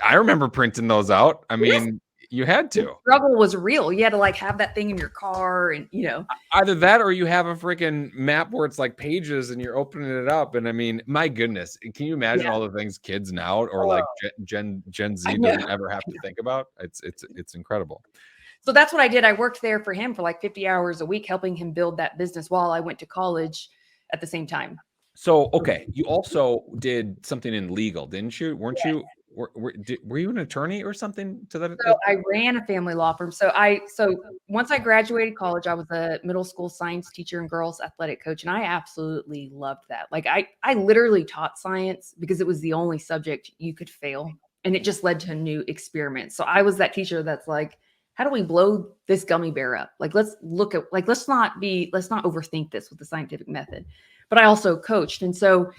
I remember printing those out. I mean, You had The to. struggle was real. You had to like have that thing in your car and, you know. Either that or you have a freaking map where it's like pages and you're opening it up. And I mean, my goodness, can you imagine Yeah. all the things kids now or Oh, like Gen I Z know. doesn't ever have to think about? It's incredible. So that's what I did. I worked there for him for like 50 hours a week, helping him build that business while I went to college at the same time. So, okay, you also did something in legal, didn't you? Weren't Yes. you? Were you an attorney or something to that? So I ran a family law firm. So once I graduated college, I was a middle school science teacher and girls athletic coach, and I absolutely loved that. Like I literally taught science because it was the only subject you could fail, and it just led to new experiments. So I was that teacher that's like, how do we blow this gummy bear up? Like let's look at like let's not overthink this with the scientific method. But I also coached, and so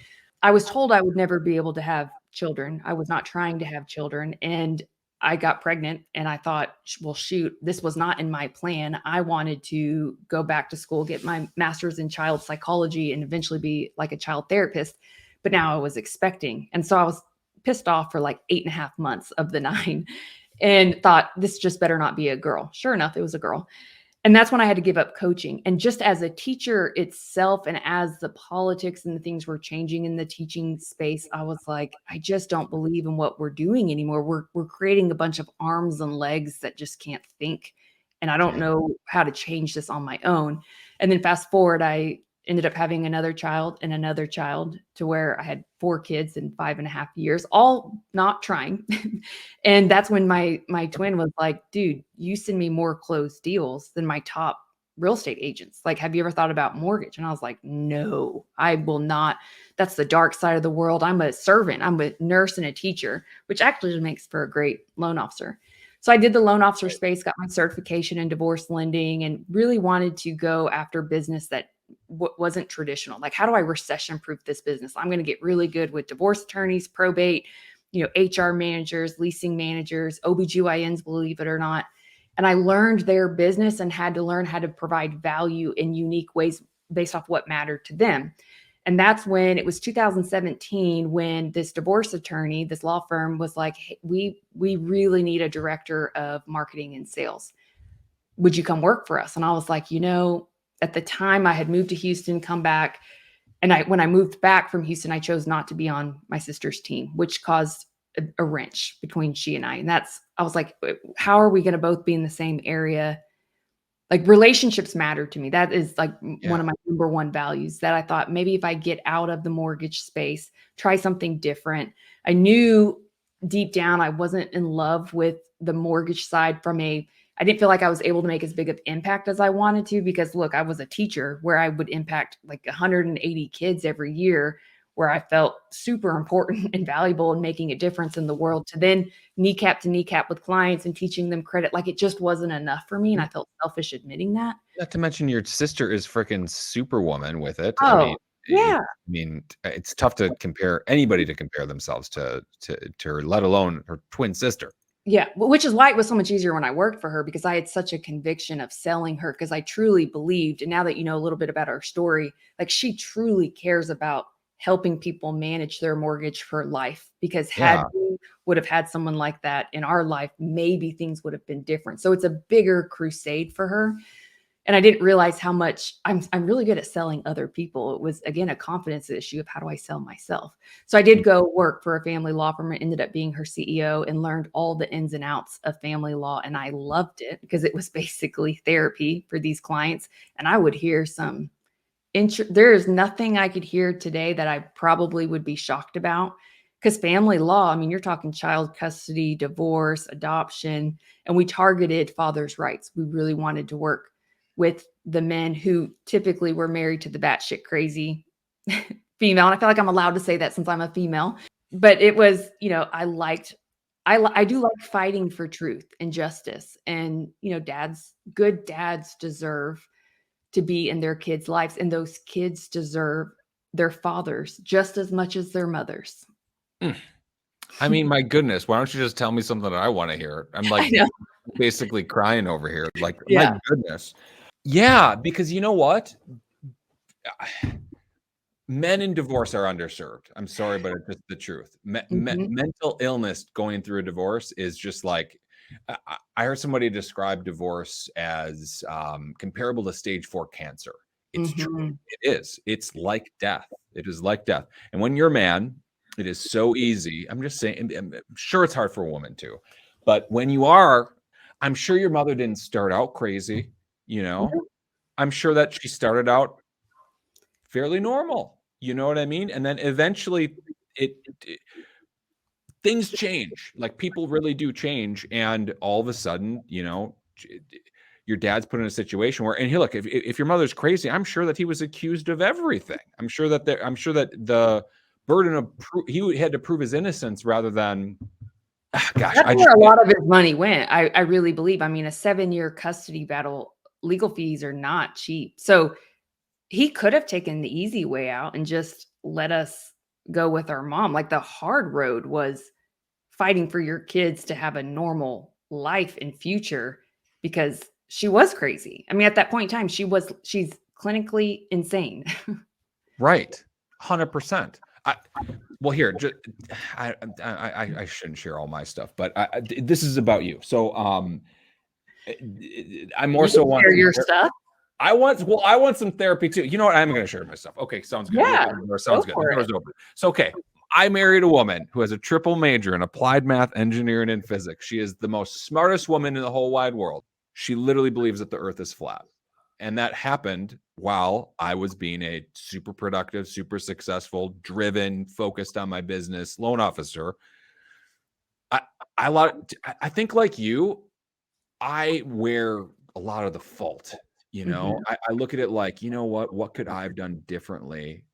I was told I would never be able to have children. I was not trying to have children, and I got pregnant and I thought, well, shoot, this was not in my plan. I wanted to go back to school, get my master's in child psychology, and eventually be like a child therapist. But now I was expecting. And so I was pissed off for like 8.5 months of the 9 and thought, this just better not be a girl. Sure enough, it was a girl. And that's when I had to give up coaching. And just as a teacher itself, and as the politics and the things were changing in the teaching space, I was like, I just don't believe in what we're doing anymore. We're creating a bunch of arms and legs that just can't think. And I don't know how to change this on my own. And then fast forward, I ended up having another child and another child to where I had 4 kids in 5.5 years, all not trying. And that's when my twin was like, dude, you send me more closed deals than my top real estate agents. Like, have you ever thought about mortgage? And I was like, no, I will not. That's the dark side of the world. I'm a servant. I'm a nurse and a teacher, which actually makes for a great loan officer. So I did the loan officer space, got my certification in divorce lending, and really wanted to go after business that wasn't traditional. Like, how do I recession proof this business? I'm going to get really good with divorce attorneys, probate, HR managers, leasing managers, OBGYNs, believe it or not. And I learned their business and had to learn how to provide value in unique ways based off what mattered to them. And that's when it was 2017 when this divorce attorney, this law firm was like, hey, we really need a director of marketing and sales. Would you come work for us? And I was like, at the time I had moved to Houston, come back. And when I moved back from Houston, I chose not to be on my sister's team, which caused a wrench between she and I. And I was like, how are we going to both be in the same area? Like, relationships matter to me. That is like one of my number one values, that I thought maybe if I get out of the mortgage space, try something different. I knew deep down I wasn't in love with the mortgage side I didn't feel like I was able to make as big of impact as I wanted to, because look, I was a teacher where I would impact like 180 kids every year, where I felt super important and valuable and making a difference in the world, to then kneecap to kneecap with clients and teaching them credit. Like, it just wasn't enough for me. And I felt selfish admitting that. Not to mention your sister is freaking superwoman with it. Oh, yeah. It's tough to compare anybody to compare themselves to her, let alone her twin sister. Yeah, which is why it was so much easier when I worked for her, because I had such a conviction of selling her, because I truly believed, and now that you know a little bit about our story, like, she truly cares about helping people manage their mortgage for life, because had we would have had someone like that in our life, maybe things would have been different. So it's a bigger crusade for her. And I didn't realize how much I'm really good at selling other people. It was, again, a confidence issue of how do I sell myself? So I did go work for a family law firm and ended up being her CEO, and learned all the ins and outs of family law. And I loved it, because it was basically therapy for these clients. And I would hear there is nothing I could hear today that I probably would be shocked about, because family law, I mean, you're talking child custody, divorce, adoption, and we targeted fathers' rights. We really wanted to work with the men who typically were married to the batshit crazy female. And I feel like I'm allowed to say that since I'm a female, but it was, I do like fighting for truth and justice. And, good dads deserve to be in their kids' lives, and those kids deserve their fathers just as much as their mothers. I mean, my goodness, why don't you just tell me something that I want to hear? I'm like basically crying over here. Like, my goodness. Yeah, because you know what? Men in divorce are underserved. I'm sorry, but it's just the truth. Mental illness going through a divorce is just like, I heard somebody describe divorce as comparable to stage 4 cancer. It's true. It is. It's like death. It is like death. And when you're a man, it is so easy. I'm just saying, I'm sure it's hard for a woman too. But when you are, I'm sure your mother didn't start out crazy, you know. I'm sure that she started out fairly normal. You know what I mean? And then eventually it things change. Like people really do change. And all of a sudden, you know, your dad's put in a situation where, and here, look, if your mother's crazy, I'm sure that he was accused of everything. I'm sure that the burden of he had to prove his innocence rather than, gosh, That's where a lot of his money went. I really believe. I mean, a 7-year custody battle, legal fees are not cheap. So he could have taken the easy way out and just let us go with our mom. Like the hard road was fighting for your kids to have a normal life and future because she was crazy. I mean, at that point in time, she's clinically insane. Right. 100%. Well, here, I shouldn't share all my stuff, but this is about you. So, I more so want share your stuff. I want some therapy too. You know what? I'm going to share my stuff. Okay, sounds good. Yeah, sounds good. The door's open. So, okay, I married a woman who has a triple major in applied math, engineering, and physics. She is the most smartest woman in the whole wide world. She literally believes that the earth is flat. And that happened while I was being a super productive, super successful, driven, focused on my business loan officer. I think like you, I wear a lot of the fault. You know, I look at it like, you know what could I have done differently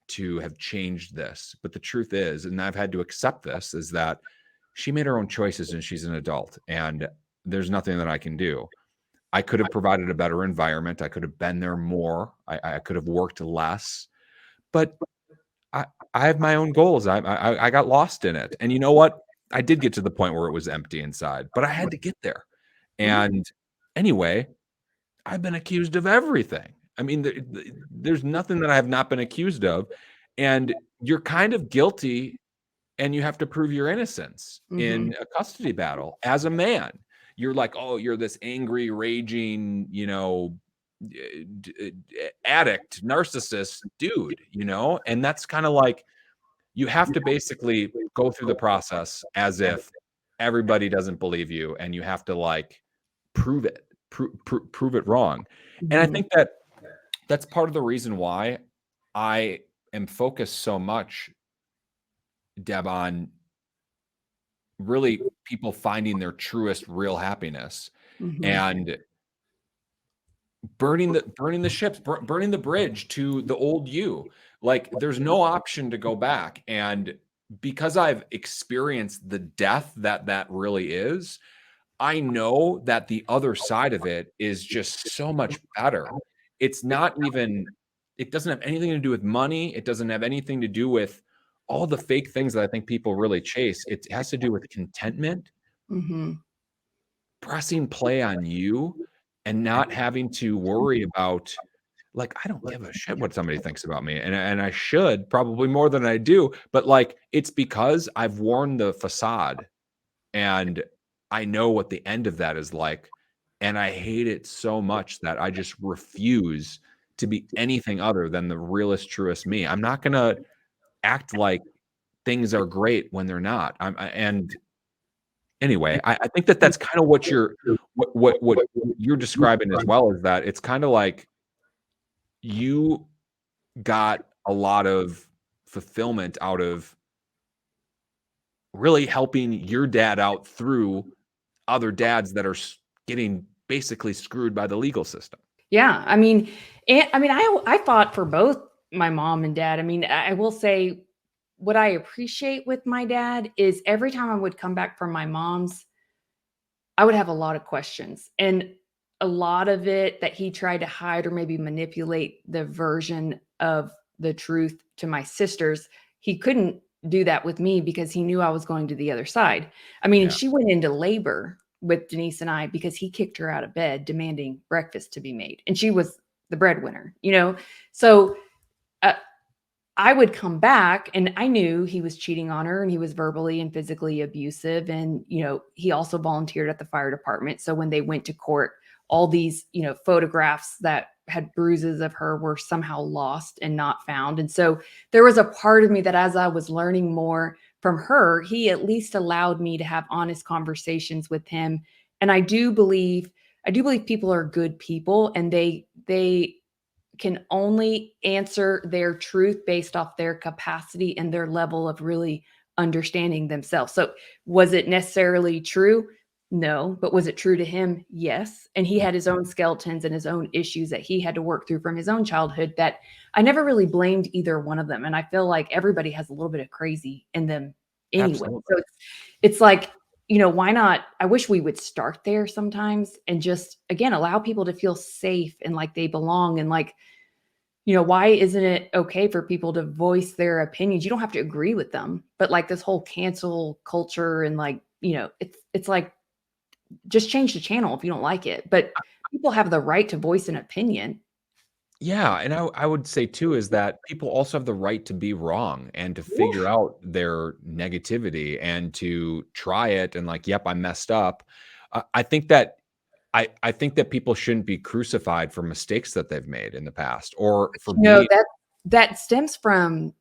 to have changed this? But the truth is, and I've had to accept this, is that she made her own choices and she's an adult and there's nothing that I can do. I could have provided a better environment. I could have been there more. I could have worked less, but I have my own goals. I got lost in it. And you know what? I did get to the point where it was empty inside, but I had to get there. And anyway, I've been accused of everything. I mean, there's nothing that I have not been accused of. And you're kind of guilty and you have to prove your innocence in a custody battle as a man. You're like, oh, you're this angry, raging, you know, addict, narcissist dude, you know? And that's kind of like, you have to basically go through the process as if everybody doesn't believe you and you have to like prove it, prove it wrong. And I think that that's part of the reason why I am focused so much, Deb, on really people finding their truest real happiness and burning the ships, burning the bridge to the old you. Like there's no option to go back. And because I've experienced the death that really is, I know that the other side of it is just so much better. It's not even, it doesn't have anything to do with money. It doesn't have anything to do with all the fake things that I think people really chase. It has to do with contentment, pressing play on you, and not having to worry about, like, I don't give a shit what somebody thinks about me. And I should probably more than I do, but like, it's because I've worn the facade and I know what the end of that is like. And I hate it so much that I just refuse to be anything other than the realest, truest me. I'm not going to act like things are great when they're not. And anyway, I think that that's kind of what you're describing as well, is that it's kind of like you got a lot of fulfillment out of really helping your dad out through other dads that are getting basically screwed by the legal system. Yeah. I mean, I fought for both my mom and dad. I mean, I will say what I appreciate with my dad is every time I would come back from my mom's, I would have a lot of questions, and a lot of it that he tried to hide or maybe manipulate the version of the truth to my sisters. He couldn't do that with me because he knew I was going to the other side. I mean, she went into labor with Denise and I because he kicked her out of bed demanding breakfast to be made. And she was the breadwinner, you know? So I would come back and I knew he was cheating on her and he was verbally and physically abusive. And, he also volunteered at the fire department. So when they went to court, all these, photographs that had bruises of her were somehow lost and not found. And so there was a part of me that as I was learning more from her, he at least allowed me to have honest conversations with him. And I do believe people are good people and they can only answer their truth based off their capacity and their level of really understanding themselves. So, was it necessarily true? No. But was it true to him? Yes. And he had his own skeletons and his own issues that he had to work through from his own childhood that I never really blamed either one of them. And I feel like everybody has a little bit of crazy in them anyway. Absolutely. So, it's like, why not? I wish we would start there sometimes and just, again, allow people to feel safe and like they belong and like, why isn't it okay for people to voice their opinions? You don't have to agree with them, but like this whole cancel culture and like, it's like just change the channel if you don't like it. But people have the right to voice an opinion. Yeah, and I would say too is that people also have the right to be wrong and to figure Oof. out their negativity and to try it and like, yep, I messed up. I think that I think that people shouldn't be crucified for mistakes that they've made in the past or for being That stems from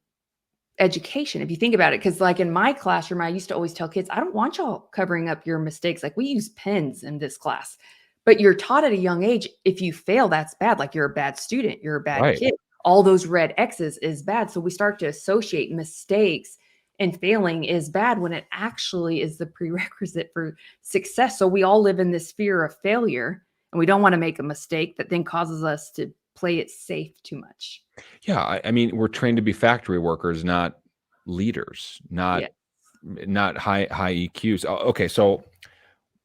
education, if you think about it, because like in my classroom, I used to always tell kids, I don't want y'all covering up your mistakes. Like we use pens in this class, but you're taught at a young age, if you fail, that's bad. Like you're a bad student, you're a bad right. kid. All those red X's is bad. So we start to associate mistakes and failing is bad when it actually is the prerequisite for success. So we all live in this fear of failure and we don't want to make a mistake that then causes us to play it safe too much. Yeah, I mean, we're trained to be factory workers, not leaders, Yeah. not high EQs. Oh, okay, so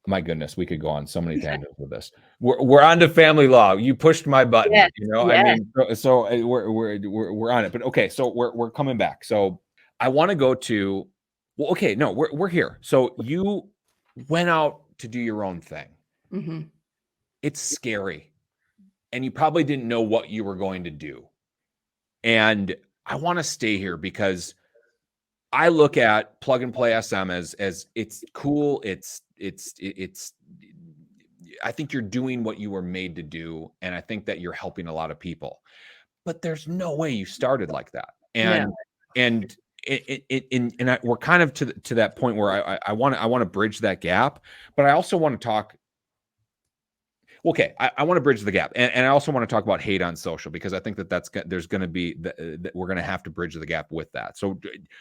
my goodness, we could go on so many tangents with this. We're on to family law. You pushed my button, Yes. I Yes. mean, we're on it. But okay, so we're coming back. So I want to go to well, okay, no, we're here. So you went out to do your own thing. Mhm. It's scary. And you probably didn't know what you were going to do. And I want to stay here because I look at plug and play SM as it's cool. It's I think you're doing what you were made to do, and I think that you're helping a lot of people. But there's no way you started like that. No. And we're kind of to that point where I want to bridge that gap, but I also want to talk. Okay, I want to bridge the gap, and I also want to talk about hate on social because I think that there's going to be that we're going to have to bridge the gap with that. So,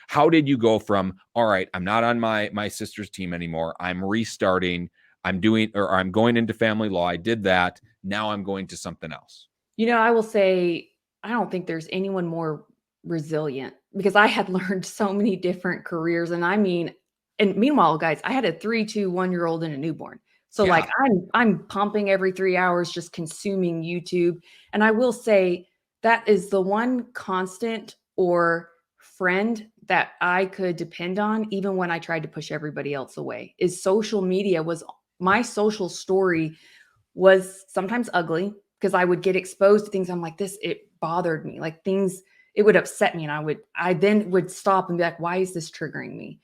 how did you go from all right, I'm not on my sister's team anymore, I'm restarting, I'm going into family law, I did that, now I'm going to something else. I will say, I don't think there's anyone more resilient because I had learned so many different careers. And meanwhile, guys, I had a 3, 2, 1-year-old and a newborn. So Yeah, like I'm pumping every 3 hours, just consuming YouTube. And I will say that is the one constant or friend that I could depend on, even when I tried to push everybody else away, is social media. Was my social story was sometimes ugly because I would get exposed to things. I'm like, it bothered me. Like things, it would upset me. And I then would stop and be like, why is this triggering me?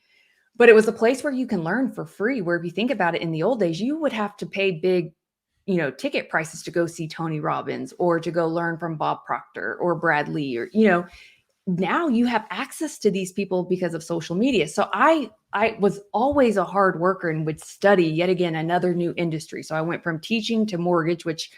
But it was a place where you can learn for free, where if you think about it, in the old days, you would have to pay big, ticket prices to go see Tony Robbins or to go learn from Bob Proctor or Brad Lee or, now you have access to these people because of social media. So I was always a hard worker and would study yet again another new industry. So I went from teaching to mortgage, which,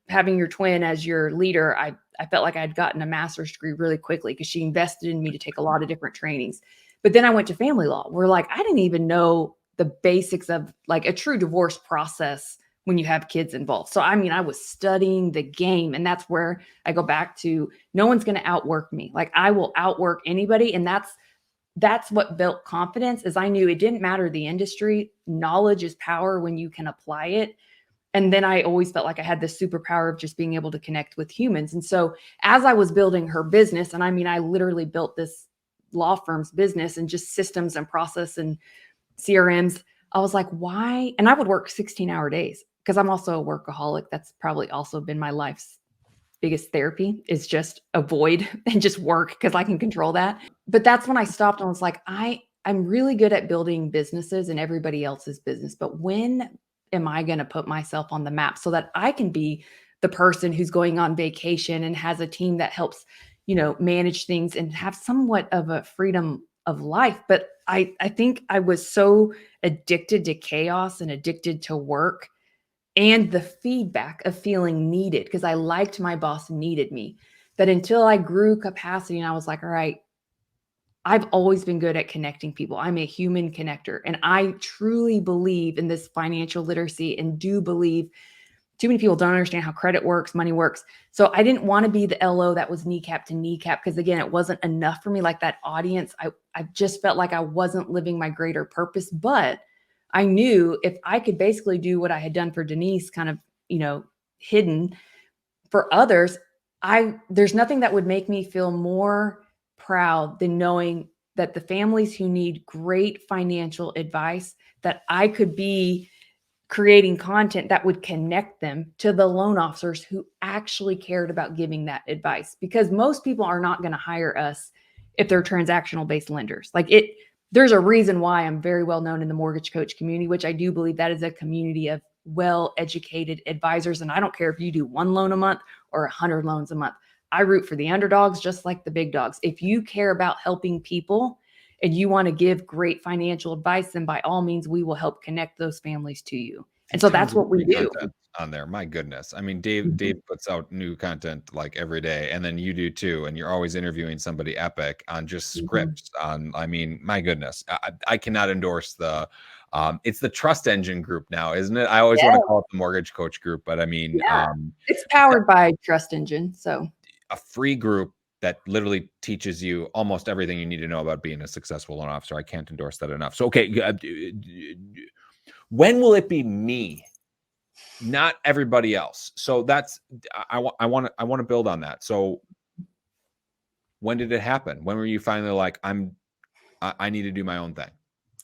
having your twin as your leader, I felt like I'd gotten a master's degree really quickly because she invested in me to take a lot of different trainings. But then I went to family law, where like I didn't even know the basics of like a true divorce process when you have kids involved. So I was studying the game, and that's where I go back to no one's going to outwork me. Like I will outwork anybody, and that's what built confidence. Is I knew it didn't matter the industry. Knowledge is power when you can apply it. And then I always felt like I had this superpower of just being able to connect with humans. And so as I was building her business, and I literally built this law firm's business and just systems and process and CRMs, I was like, why? And I would work 16-hour days because I'm also a workaholic. That's probably also been my life's biggest therapy is just avoid and just work because I can control that. But that's when I stopped and was like, I'm really good at building businesses and everybody else's business, but when am I going to put myself on the map so that I can be the person who's going on vacation and has a team that helps, manage things and have somewhat of a freedom of life. But I think I was so addicted to chaos and addicted to work and the feedback of feeling needed because I liked my boss needed me, that until I grew capacity and I was like, all right, I've always been good at connecting people. I'm a human connector. And I truly believe in this financial literacy and do believe too many people don't understand how credit works, money works. So I didn't want to be the LO that was kneecap to kneecap because, again, it wasn't enough for me. Like that audience, I just felt like I wasn't living my greater purpose. But I knew if I could basically do what I had done for Denise, kind of, hidden for others, there's nothing that would make me feel more proud than knowing that the families who need great financial advice, that I could be creating content that would connect them to the loan officers who actually cared about giving that advice. Because most people are not going to hire us if they're transactional based lenders. There's a reason why I'm very well known in the mortgage coach community, which I do believe that is a community of well-educated advisors. And I don't care if you do 1 loan a month or 100 loans a month. I root for the underdogs, just like the big dogs. If you care about helping people and you want to give great financial advice, then by all means, we will help connect those families to you. And so that's what we do on there. My goodness. I mean, Dave puts out new content like every day, and then you do too. And you're always interviewing somebody epic on just scripts I mean, my goodness, I cannot endorse it's the trust engine group now, isn't it? I always want to call it the mortgage coach group, but I mean, it's powered by Trust Engine. So a free group that literally teaches you almost everything you need to know about being a successful loan officer. I can't endorse that enough. So, okay. When will it be me? Not everybody else. So I want to build on that. So when did it happen? When were you finally like, I need to do my own thing?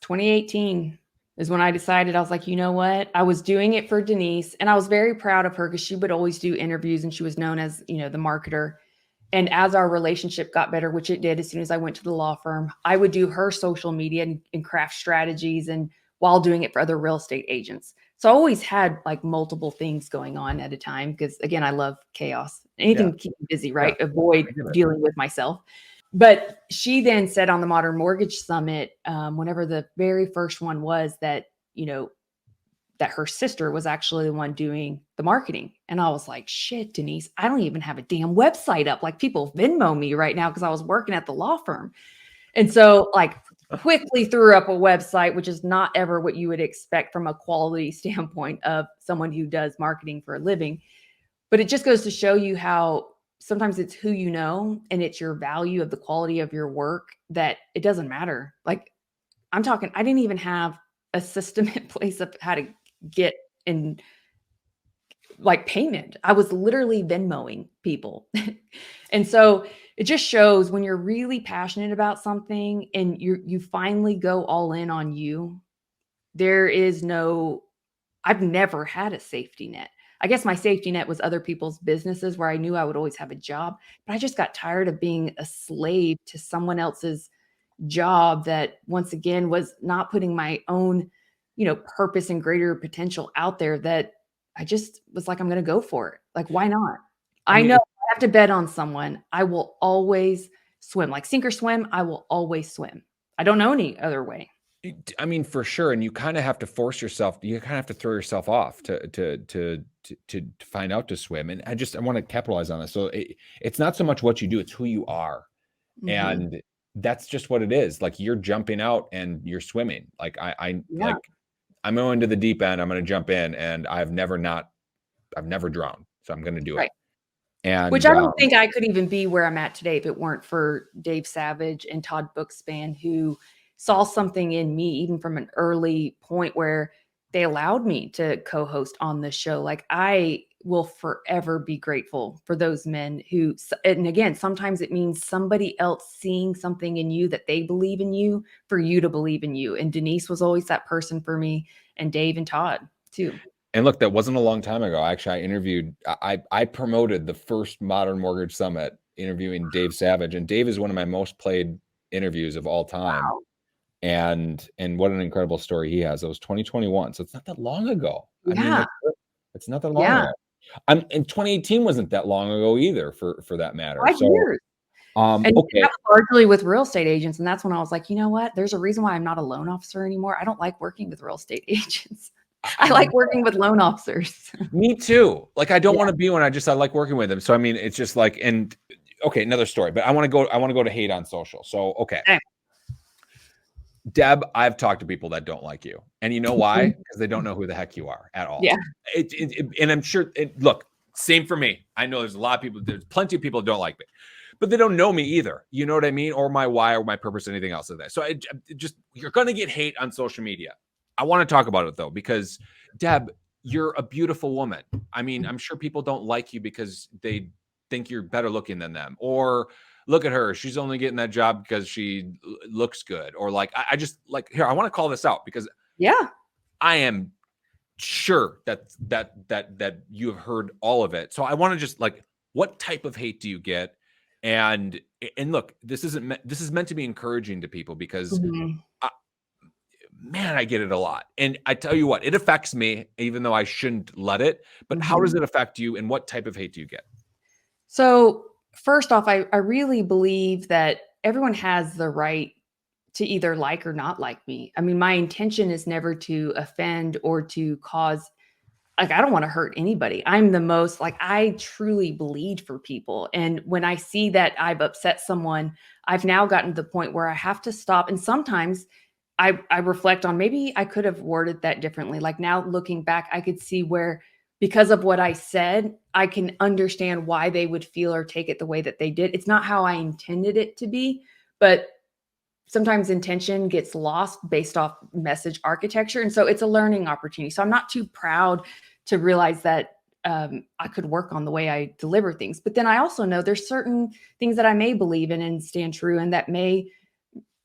2018 is when I decided. I was like, you know what? I was doing it for Denise and I was very proud of her because she would always do interviews and she was known as, the marketer. And as our relationship got better, which it did as soon as I went to the law firm, I would do her social media and craft strategies and while doing it for other real estate agents. So I always had like multiple things going on at a time because, again, I love chaos. Anything to keep me busy, right? Yeah. Avoid dealing with myself. But she then said on the Modern Mortgage Summit, whenever the very first one was, that, that her sister was actually the one doing the marketing. And I was like, shit, Denise, I don't even have a damn website up. Like people Venmo me right now because I was working at the law firm. And so like quickly threw up a website, which is not ever what you would expect from a quality standpoint of someone who does marketing for a living. But it just goes to show you how sometimes it's who you know and it's your value of the quality of your work that it doesn't matter. Like I'm talking, I didn't even have a system in place of how to get in like payment. I was literally Venmoing people. And so it just shows when you're really passionate about something and you finally go all in on you, I've never had a safety net. I guess my safety net was other people's businesses where I knew I would always have a job, but I just got tired of being a slave to someone else's job that once again was not putting my own, purpose and greater potential out there, that I just was like, I'm going to go for it. Like, why not? I know I have to bet on someone. I will always swim, like sink or swim. I will always swim. I don't know any other way. I mean, for sure. And you kind of have to force yourself. You kind of have to throw yourself off to find out to swim. And I want to capitalize on this. So it's not so much what you do, it's who you are. And that's just what it is. Like you're jumping out and you're swimming. Like like I'm going to the deep end. I'm going to jump in, and I've never drowned. So I'm going to do it. And which I don't think I could even be where I'm at today if it weren't for Dave Savage and Todd Bookspan, who saw something in me even from an early point where they allowed me to co-host on this show. Like I will forever be grateful for those men who, and again, sometimes it means somebody else seeing something in you that they believe in you for you to believe in you. And Denise was always that person for me, and Dave and Todd too. And look, that wasn't a long time ago. Actually, I promoted the first Modern Mortgage Summit interviewing Dave Savage, and Dave is one of my most played interviews of all time. Wow. And what an incredible story he has. It was 2021, so it's not that long ago. I mean, Yeah. it's not that long Yeah. ago. And 2018 wasn't that long ago either, for that matter. 5 years. And Okay. that was largely with real estate agents. And that's when I was like, you know what? There's a reason why I'm not a loan officer anymore. I don't like working with real estate agents. I like working with loan officers. Me too. Like, I don't Yeah. want to be one. I like working with them. So I mean, it's just like, and okay, another story. But I want to go to hate on social. So okay. Okay. Deb, I've talked to people that don't like you. And you know why? Because they don't know who the heck you are at all. Yeah. And I'm sure, look, same for me. I know there's a lot of people, there's plenty of people that don't like me, but they don't know me either. You know what I mean? Or my why or my purpose, anything else of that. So you're going to get hate on social media. I want to talk about it though, because Deb, you're a beautiful woman. I mean, I'm sure people don't like you because they think you're better looking than them, or look at her, she's only getting that job because she looks good, or like, I just like, here, I want to call this out because Yeah. I am sure that you have heard all of it. So I want to just like, what type of hate do you get? And look, this is meant to be encouraging to people because Mhm. man, I get it a lot. And I tell you what, it affects me, even though I shouldn't let it. But how does it affect you, and what type of hate do you get? So first off, I really believe that everyone has the right to either like or not like me. I mean, my intention is never to offend or to cause, like, I don't want to hurt anybody. I'm the most, like, I truly bleed for people. And when I see that I've upset someone, I've now gotten to the point where I have to stop. And sometimes I reflect on, maybe I could have worded that differently. Like, now looking back, I could see where, because of what I said, I can understand why they would feel or take it the way that they did. It's not how I intended it to be, but sometimes intention gets lost based off message architecture. And so it's a learning opportunity. So I'm not too proud to realize that I could work on the way I deliver things. But then I also know there's certain things that I may believe in and stand true, and that may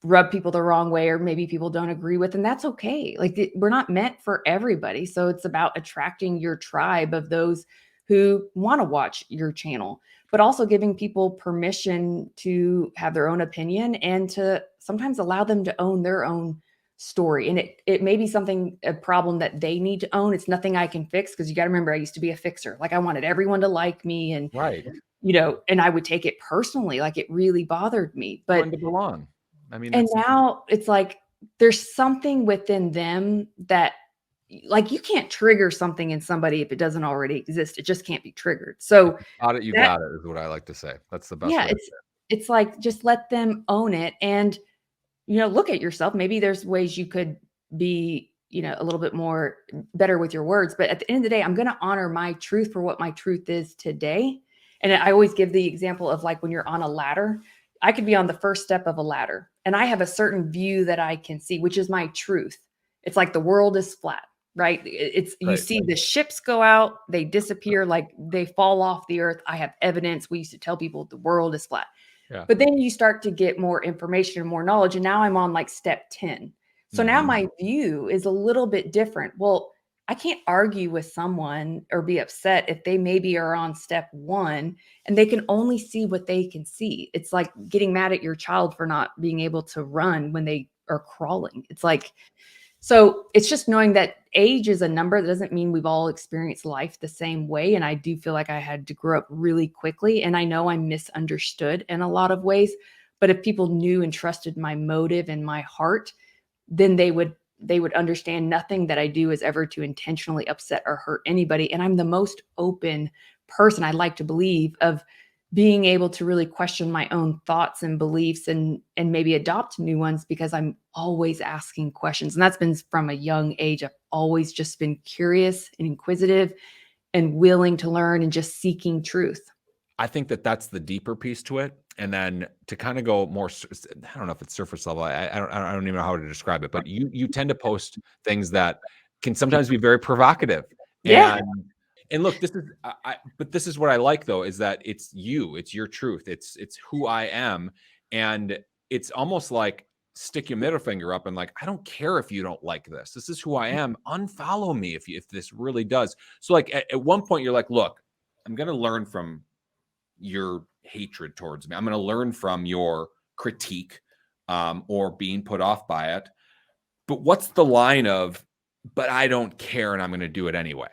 rub people the wrong way, or maybe people don't agree with, and that's okay. Like, we're not meant for everybody. So it's about attracting your tribe of those who want to watch your channel, but also giving people permission to have their own opinion and to sometimes allow them to own their own story. And it may be a problem that they need to own. It's nothing I can fix, because you got to remember, I used to be a fixer. Like, I wanted everyone to like me, and Right. and I would take it personally. Like, it really bothered me. But Going to belong. I mean, and now it's like there's something within them that, like, you can't trigger something in somebody if it doesn't already exist. It just can't be triggered. So you that, got it is what I like to say. That's the best yeah, way to say it. it's like, just let them own it, and look at yourself. Maybe there's ways you could be, a little bit more better with your words. But at the end of the day, I'm going to honor my truth for what my truth is today. And I always give the example of, like, when you're on a ladder, I could be on the first step of a ladder and I have a certain view that I can see, which is my truth. It's like the world is flat, right? You Right. see the ships go out, they disappear, like they fall off the earth. I have evidence. We used to tell people the world is flat. Yeah. But then you start to get more information and more knowledge. And now I'm on like step 10. So now my view is a little bit different. Well, I can't argue with someone or be upset if they maybe are on step 1 and they can only see what they can see. It's like getting mad at your child for not being able to run when they are crawling. It's like, so it's just knowing that age is a number. That doesn't mean we've all experienced life the same way. And I do feel like I had to grow up really quickly. And I know I'm misunderstood in a lot of ways. But if people knew and trusted my motive and my heart, then they would understand nothing that I do is ever to intentionally upset or hurt anybody. And I'm the most open person, I like to believe, of being able to really question my own thoughts and beliefs, and maybe adopt new ones, because I'm always asking questions. And that's been from a young age. I've always just been curious and inquisitive and willing to learn and just seeking truth. I think that's the deeper piece to it. And then to kind of go more, I don't know if it's surface level. I don't even know how to describe it, but you tend to post things that can sometimes be very provocative. Yeah. And look, but this is what I like though, is that it's your truth. It's who I am. And it's almost like stick your middle finger up and like, I don't care if you don't like this. This is who I am. Unfollow me if this really does. So like at one point you're like, look, I'm going to learn from your hatred towards me. I'm going to learn from your critique or being put off by it. But what's the line of, but I don't care and I'm going to do it anyway?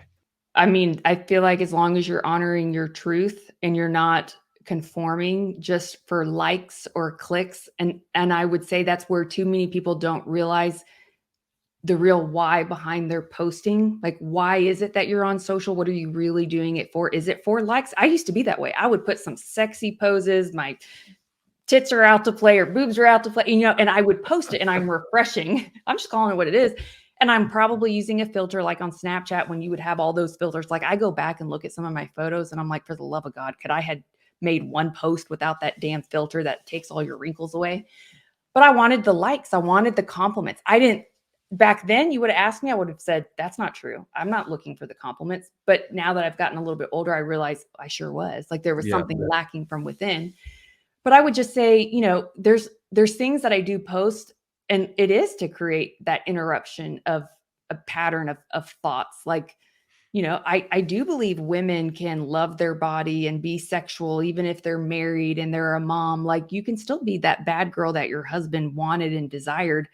I mean, I feel like as long as you're honoring your truth and you're not conforming just for likes or clicks, and I would say that's where too many people don't realize the real why behind their posting. Like, why is it that you're on social? What are you really doing it for? Is it for likes? I used to be that way. I would put some sexy poses, my tits are out to play or boobs are out to play, and I would post it and I'm refreshing. I'm just calling it what it is. And I'm probably using a filter like on Snapchat when you would have all those filters. Like I go back and look at some of my photos and I'm like, for the love of God, could I had made one post without that damn filter that takes all your wrinkles away? But I wanted the likes. I wanted the compliments. I didn't, back then you would have asked me, I would have said, that's not true. I'm not looking for the compliments. But now that I've gotten a little bit older, I realize I sure was. Like there was something lacking from within. But I would just say, there's things that I do post, and it is to create that interruption of a pattern of thoughts. Like, I do believe women can love their body and be sexual, even if they're married and they're a mom. Like you can still be that bad girl that your husband wanted and desired,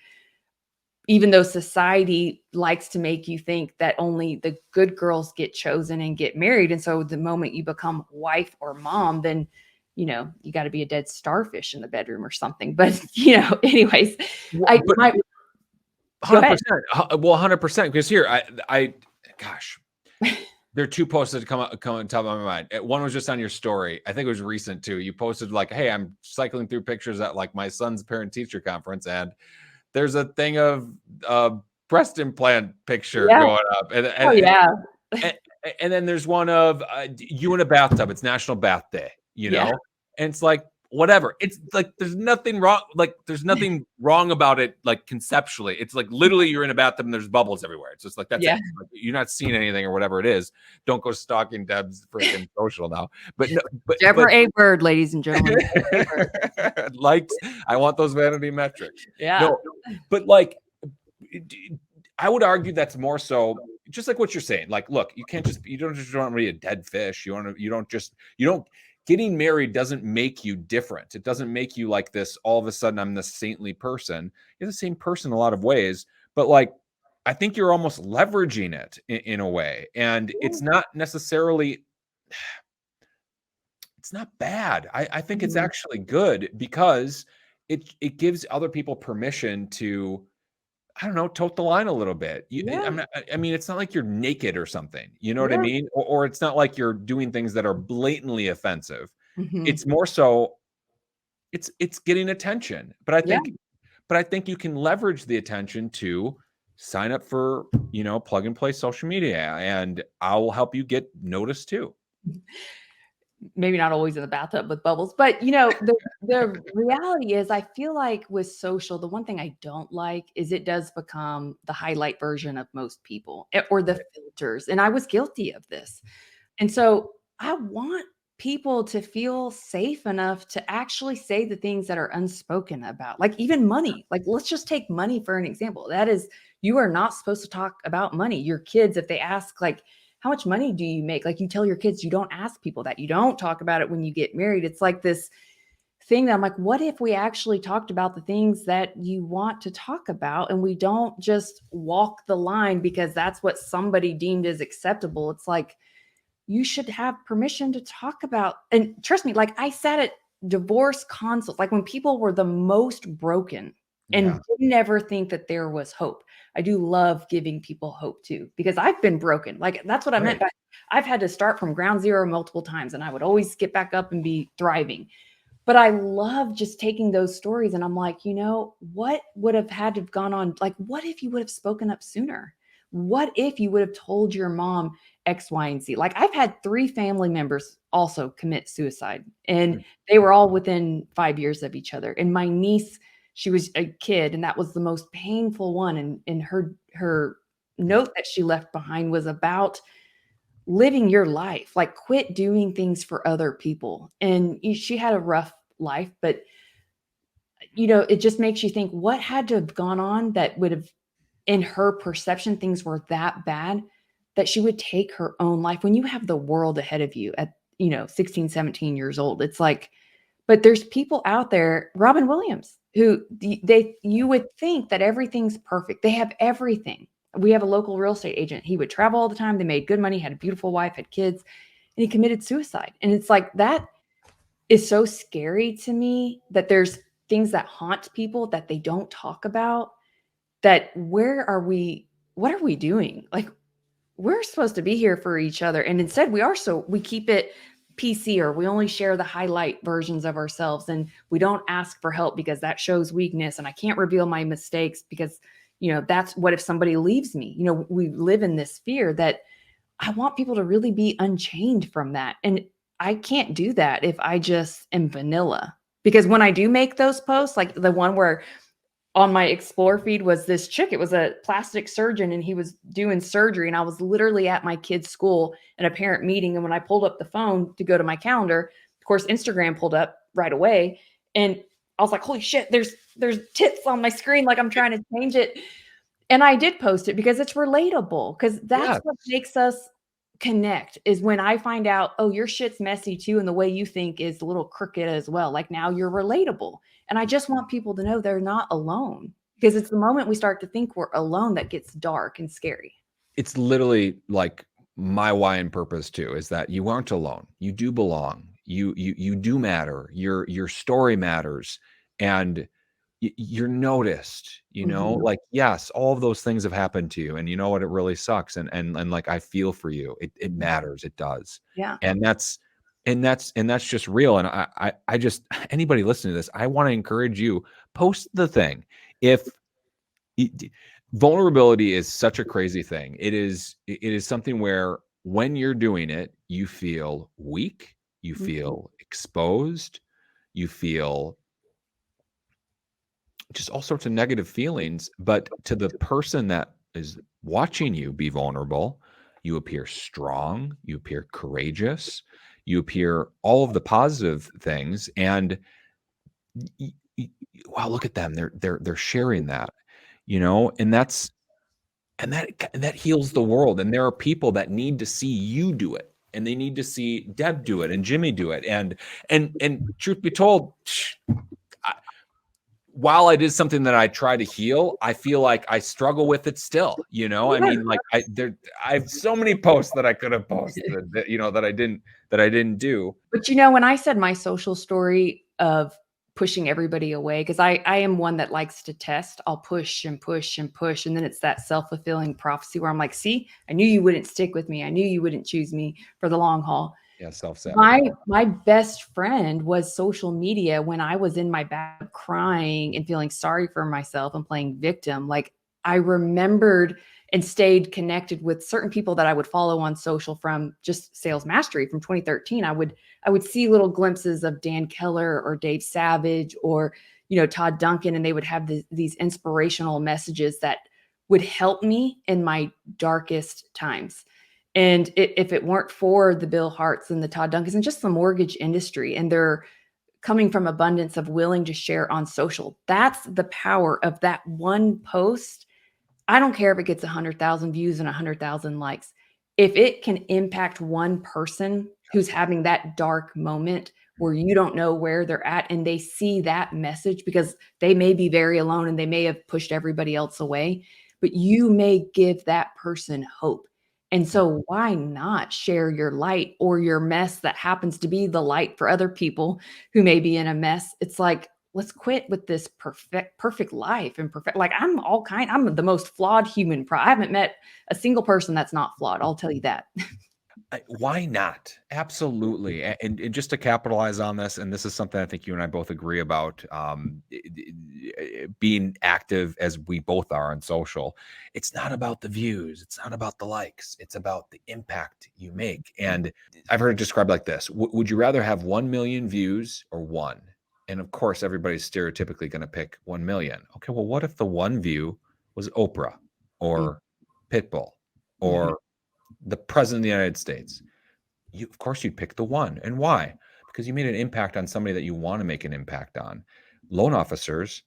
even though society likes to make you think that only the good girls get chosen and get married. And so the moment you become wife or mom, then you got to be a dead starfish in the bedroom or something. But, anyways, But 100%. Well, 100%. Because here, gosh, there are two posts that come on top of my mind. One was just on your story. I think it was recent too. You posted like, hey, I'm cycling through pictures at like my son's parent teacher conference. And there's a thing of breast implant picture going up. And then there's one of you in a bathtub. It's National Bath Day. And it's like, whatever. It's like, there's nothing wrong. Like, there's nothing wrong about it. Like conceptually, it's like literally you're in a bathtub and there's bubbles everywhere. It's just like, that's it. Like, you're not seeing anything or whatever it is. Don't go stalking Deb's freaking social now. But no, Deborah Byrd, ladies and gentlemen. Likes. I want those vanity metrics. Yeah. No, but like, I would argue that's more so just like what you're saying. Like, look, you don't just want to be a dead fish. Getting married doesn't make you different. It doesn't make you like this. All of a sudden, I'm this saintly person. You're the same person in a lot of ways, but like, I think you're almost leveraging it in a way. And it's not necessarily, it's not bad. I think it's actually good because it gives other people permission to, I don't know, tote the line a little bit. I mean, it's not like you're naked or something, you know what I mean? Or it's not like you're doing things that are blatantly offensive. It's more so it's getting attention. But I think you can leverage the attention to sign up for, plug and play social media, and I will help you get noticed too. Maybe not always in the bathtub with bubbles, but the reality is I feel like with social, the one thing I don't like is it does become the highlight version of most people or the filters. And I was guilty of this. And so I want people to feel safe enough to actually say the things that are unspoken about, like even money. Like, let's just take money for an example. That is, you are not supposed to talk about money. Your kids, if they ask like, how much money do you make? Like you tell your kids, you don't ask people that. You don't talk about it when you get married. It's like this thing that I'm like, what if we actually talked about the things that you want to talk about and we don't just walk the line because that's what somebody deemed as acceptable? It's like, you should have permission to talk about, and trust me, like I sat at divorce consults, like when people were the most broken and didn't ever think that there was hope. I do love giving people hope too, because I've been broken. Like that's what I meant by I've had to start from ground zero multiple times and I would always get back up and be thriving. But I love just taking those stories and I'm like, what would have had to have gone on? Like, what if you would have spoken up sooner? What if you would have told your mom X, Y, and Z? Like I've had 3 family members also commit suicide and they were all within 5 years of each other. And my niece, she was a kid and that was the most painful one. And her note that she left behind was about living your life, like quit doing things for other people. And she had a rough life, but it just makes you think what had to have gone on that would have, in her perception, things were that bad that she would take her own life when you have the world ahead of you at, 16, 17 years old. It's like, but there's people out there, Robin Williams, who you would think that everything's perfect. They have everything. We have a local real estate agent. He would travel all the time. They made good money, had a beautiful wife, had kids, and he committed suicide. And it's like, that is so scary to me, that there's things that haunt people that they don't talk about, that what are we doing? Like, we're supposed to be here for each other. And instead we keep it PC, or we only share the highlight versions of ourselves, and we don't ask for help because that shows weakness. And I can't reveal my mistakes because, that's what if somebody leaves me? We live in this fear that I want people to really be unchained from that. And I can't do that if I just am vanilla. Because when I do make those posts, like the one where on my explore feed was this chick. It was a plastic surgeon and he was doing surgery. And I was literally at my kid's school at a parent meeting. And when I pulled up the phone to go to my calendar, of course, Instagram pulled up right away. And I was like, holy shit, there's tits on my screen. Like, I'm trying to change it. And I did post it because it's relatable, because that's what makes us connect, is when I find out, oh, your shit's messy too, and the way you think is a little crooked as well. Like, now you're relatable. And I just want people to know they're not alone, because it's the moment we start to think we're alone that gets dark and scary. It's literally like my why and purpose too, is that you aren't alone. You do belong. You do matter. Your story matters, and you're noticed. Like, yes, all of those things have happened to you, and you know what? It really sucks. And like, I feel for you. It matters. It does. Yeah. And that's just real. And I just, anybody listening to this, I want to encourage you, post the thing. If vulnerability is such a crazy thing, it is something where when you're doing it, you feel weak, you feel exposed, you feel just all sorts of negative feelings. But to the person that is watching you be vulnerable, you appear strong, you appear courageous, you appear all of the positive things. And wow, look at them. They're sharing that, and that heals the world. And there are people that need to see you do it, and they need to see Deb do it and Jimmy do it. And truth be told, while I did something that I try to heal, I feel like I struggle with it still. I mean, like, I have so many posts that I could have posted that I didn't do. But when I said my social story of pushing everybody away, because I am one that likes to test, I'll push and push and push. And then it's that self-fulfilling prophecy where I'm like, see, I knew you wouldn't stick with me. I knew you wouldn't choose me for the long haul. Yeah, self-sabotage. My best friend was social media when I was in my bed crying and feeling sorry for myself and playing victim. Like, I remembered and stayed connected with certain people that I would follow on social from just Sales Mastery from 2013. I would see little glimpses of Dan Keller or Dave Savage or, Todd Duncan, and they would have these inspirational messages that would help me in my darkest times. And if it weren't for the Bill Harts and the Todd Duncans and just the mortgage industry, and they're coming from abundance of willing to share on social, that's the power of that one post. I don't care if it gets 100,000 views and 100,000 likes. If it can impact one person who's having that dark moment where you don't know where they're at, and they see that message, because they may be very alone and they may have pushed everybody else away, but you may give that person hope. And so why not share your light or your mess that happens to be the light for other people who may be in a mess? It's like, let's quit with this perfect life and perfect. Like, I'm the most flawed human. I haven't met a single person that's not flawed. I'll tell you that. Why not? Absolutely. And just to capitalize on this, and this is something I think you and I both agree about, being active as we both are on social. It's not about the views. It's not about the likes. It's about the impact you make. And I've heard it described like this. Would you rather have 1 million views or one? And of course, everybody's stereotypically going to pick 1 million. Okay, well, what if the one view was Oprah or Pitbull or the president of the United States? Of course, you'd pick the one. And why? Because you made an impact on somebody that you want to make an impact on. Loan officers,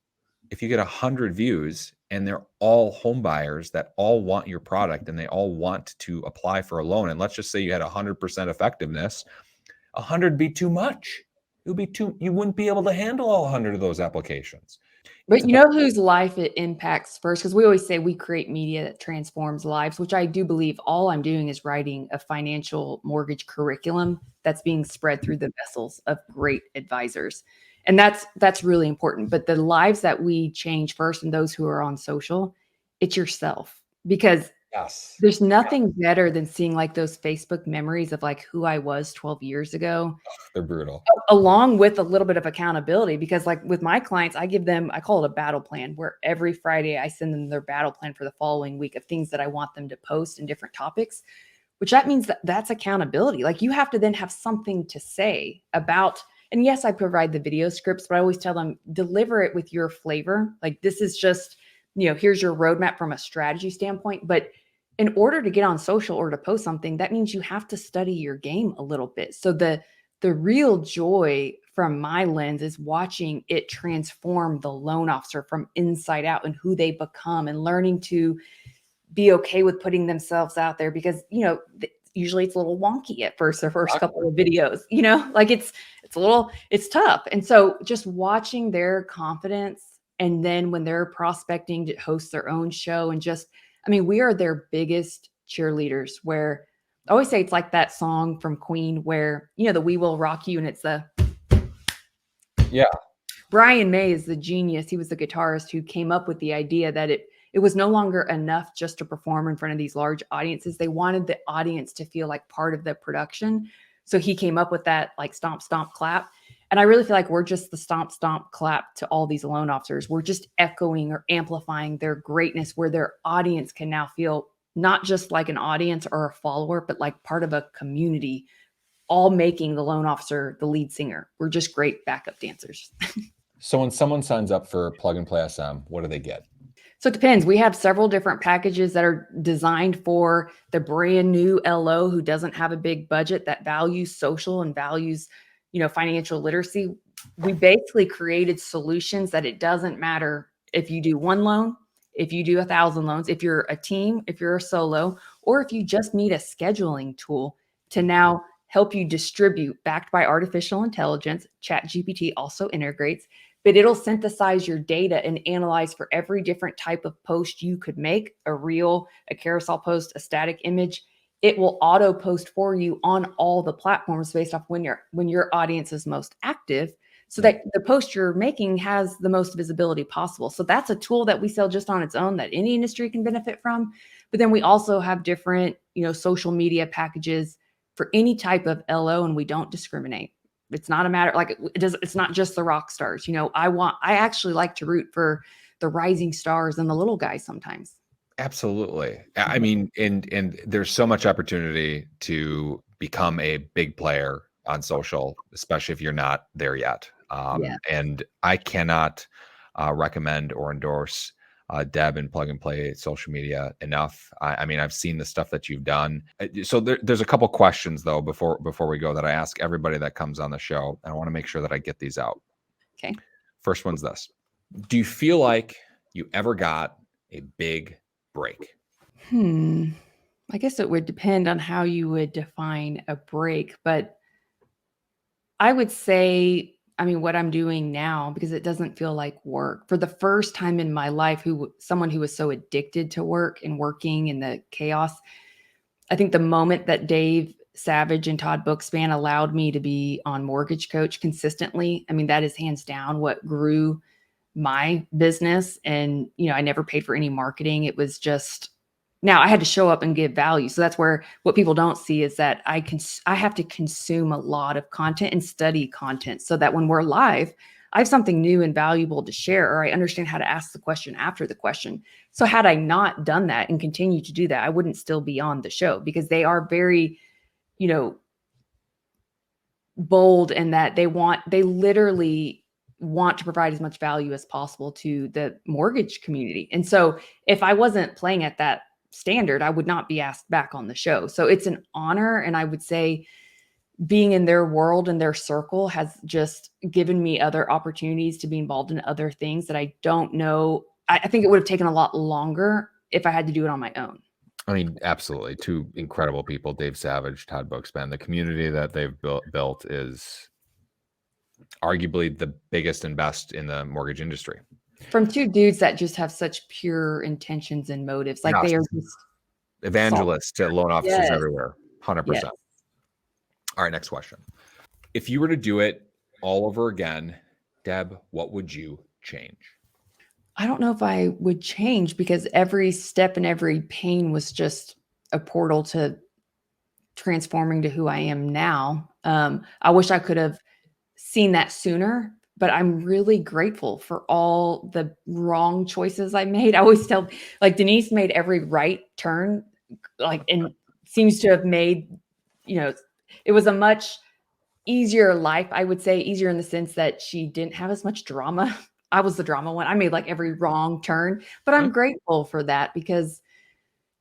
if you get 100 views and they're all home buyers that all want your product and they all want to apply for a loan, and let's just say you had 100% effectiveness, 100 be too much. It would be you wouldn't be able to handle all 100 of those applications. But you know whose life it impacts first? Because we always say we create media that transforms lives, which I do believe all I'm doing is writing a financial mortgage curriculum that's being spread through the vessels of great advisors. And that's really important. But the lives that we change first and those who are on social, it's yourself. Because Yes. there's nothing better than seeing like those Facebook memories of like who I was 12 years ago, They're brutal. along with a little bit of accountability. Because like with my clients, I call it a battle plan, where every Friday I send them their battle plan for the following week of things that I want them to post in different topics, which that means that that's accountability. Like you have to then have something to say about, and yes, I provide the video scripts, but I always tell them, deliver it with your flavor. Like this is just, here's your roadmap from a strategy standpoint. But in order to get on social or to post something, that means you have to study your game a little bit. So the real joy from my lens is watching it transform the loan officer from inside out and who they become, and learning to be okay with putting themselves out there, because, usually it's a little wonky at first, the first couple of videos, like it's tough. And so just watching their confidence, and then when they're prospecting to host their own show, and we are their biggest cheerleaders, where I always say it's like that song from Queen where, the "We Will Rock You," and it's Yeah. Brian May is the genius. He was the guitarist who came up with the idea that it was no longer enough just to perform in front of these large audiences. They wanted the audience to feel like part of the production. So he came up with that like stomp, stomp, clap. And I really feel like we're just the stomp, stomp, clap to all these loan officers. We're just echoing or amplifying their greatness, where their audience can now feel not just like an audience or a follower, but like part of a community, all making the loan officer the lead singer. We're just great backup dancers. So when someone signs up for Plug and Play SM, what do they get? So it depends. We have several different packages that are designed for the brand new LO who doesn't have a big budget, that values social and values, financial literacy. We basically created solutions that it doesn't matter if you do one loan, if you do 1,000 loans, if you're a team, if you're a solo, or if you just need a scheduling tool to now help you distribute, backed by artificial intelligence. ChatGPT also integrates, but it'll synthesize your data and analyze for every different type of post you could make: a reel, a carousel post, a static image. It will auto post for you on all the platforms based off when your audience is most active, so that the post you're making has the most visibility possible. So that's a tool that we sell just on its own that any industry can benefit from. But then we also have different, social media packages for any type of LO, and we don't discriminate. It's not a matter like it's not just the rock stars. I actually like to root for the rising stars and the little guys sometimes. Absolutely. I mean, and there's so much opportunity to become a big player on social, especially if you're not there yet. Yeah. And I cannot recommend or endorse Deb and Plug and Play social media enough. I mean, I've seen the stuff that you've done. So there's a couple questions though before we go that I ask everybody that comes on the show, and I want to make sure that I get these out. Okay. First one's this: do you feel like you ever got a big break? I guess it would depend on how you would define a break, but I would say, what I'm doing now, because it doesn't feel like work. For the first time in my life, someone who was so addicted to work and working in the chaos, I think the moment that Dave Savage and Todd Bookspan allowed me to be on Mortgage Coach consistently, that is hands down what grew my business. And, I never paid for any marketing. It was just, now I had to show up and give value. So that's where what people don't see is that I have to consume a lot of content and study content, so that when we're live, I have something new and valuable to share, or I understand how to ask the question after the question. So had I not done that and continued to do that, I wouldn't still be on the show, because they are very, bold in that they literally want to provide as much value as possible to the mortgage community. And so if I wasn't playing at that standard, I would not be asked back on the show. So it's an honor. And I would say, being in their world and their circle has just given me other opportunities to be involved in other things that I don't know. I think it would have taken a lot longer if I had to do it on my own. I mean, absolutely. Two incredible people, Dave Savage, Todd Bookspan. The community that they've built is arguably the biggest and best in the mortgage industry. From two dudes that just have such pure intentions and motives. Like they are just evangelists to loan officers everywhere. 100%. Yes. All right, next question. If you were to do it all over again, Deb, what would you change? I don't know if I would change, because every step and every pain was just a portal to transforming to who I am now. I wish I could have seen that sooner, but I'm really grateful for all the wrong choices I made. I always tell, like, Denise made every right turn, like, and seems to have made, it was a much easier life. I would say easier in the sense that she didn't have as much drama. I was the drama one. I made like every wrong turn, but I'm grateful for that because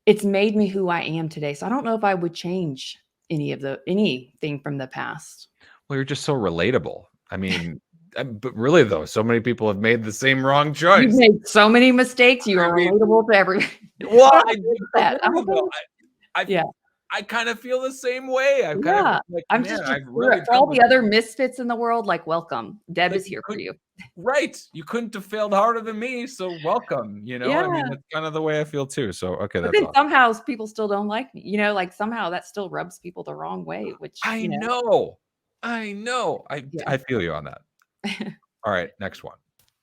it's made me who I am today. So I don't know if I would change anything from the past. Well, you're just so relatable. I mean, but really though, so many people have made the same wrong choice. You've made so many mistakes. You are relatable to everyone. Well, I kind of feel the same way. I'm kind of like, I'm just for all the other misfits in the world, like, welcome. Deb is here for you. Right. You couldn't have failed harder than me. So welcome, I mean, that's kind of the way I feel too. So, okay. But then somehow people still don't like me, like somehow that still rubs people the wrong way, which I know. I feel you on that. All right. Next one.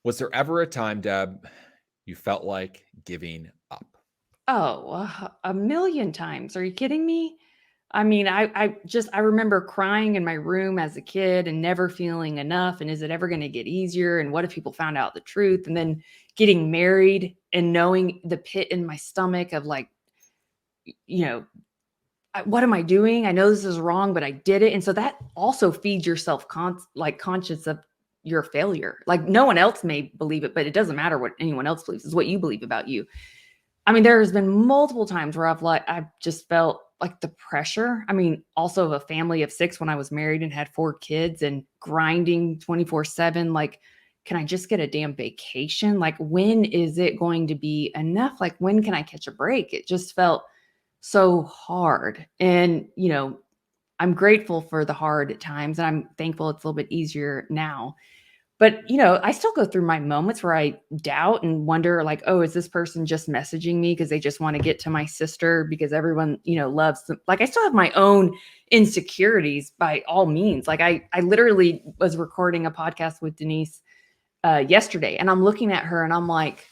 Was there ever a time, Deb, you felt like giving up? Oh, a million times. Are you kidding me? I mean, I remember crying in my room as a kid and never feeling enough. And is it ever going to get easier? And what if people found out the truth? And then getting married and knowing the pit in my stomach of like, what am I doing? I know this is wrong, but I did it. And so that also feeds yourself conscious of your failure. Like no one else may believe it, but it doesn't matter what anyone else believes. It's what you believe about you. I mean, there has been multiple times where I've just felt like the pressure. I mean, also of a family of 6 when I was married and had 4 kids and grinding 24/7. Like, can I just get a damn vacation? Like, when is it going to be enough? Like, when can I catch a break? It just felt so hard. And, I'm grateful for the hard times and I'm thankful it's a little bit easier now. But, I still go through my moments where I doubt and wonder like, oh, is this person just messaging me because they just want to get to my sister because everyone, loves them. Like I still have my own insecurities by all means. Like I literally was recording a podcast with Denise yesterday and I'm looking at her and I'm like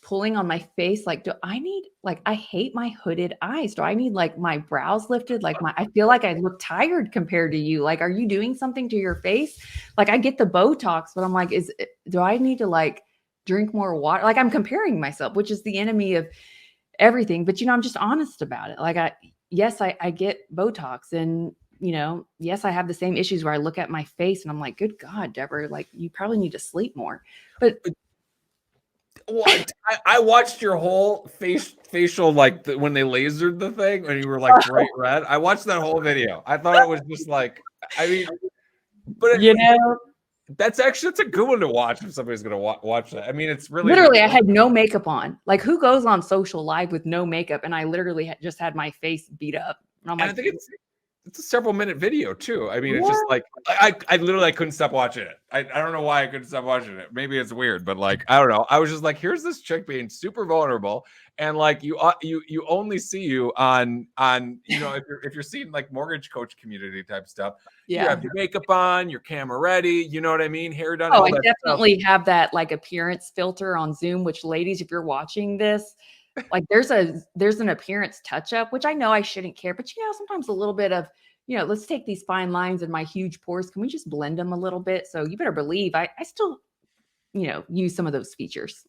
pulling on my face. Like, I hate my hooded eyes. Do I need like my brows lifted? Like I feel like I look tired compared to you. Like, are you doing something to your face? Like I get the Botox, but I'm like, do I need to like drink more water? Like I'm comparing myself, which is the enemy of everything. But, I'm just honest about it. Like I get Botox and, yes, I have the same issues where I look at my face and I'm like, good God, Deborah, like you probably need to sleep more. But what? I watched your whole facial, like when they lasered the thing and you were like bright red. I watched that whole video. I thought it was just like, I mean, but that's a good one to watch if somebody's going to watch that. I mean, it's really literally, I had no makeup on. Like who goes on social live with no makeup? And I literally just had my face beat up. And I'm like, I think it's a several minute video too. I mean, it's just like, I literally couldn't stop watching it. I don't know why I couldn't stop watching it. Maybe it's weird, but like, I don't know. I was just like, here's this chick being super vulnerable. And like, you only see you on, if you're seeing like mortgage coach community type stuff, you have your makeup on, your camera ready, you know what I mean? Hair done. Oh, I definitely have that like appearance filter on Zoom, which ladies, if you're watching this, like there's an appearance touch up, which I know I shouldn't care, but sometimes a little bit of, let's take these fine lines and my huge pores. Can we just blend them a little bit? So you better believe I still, use some of those features.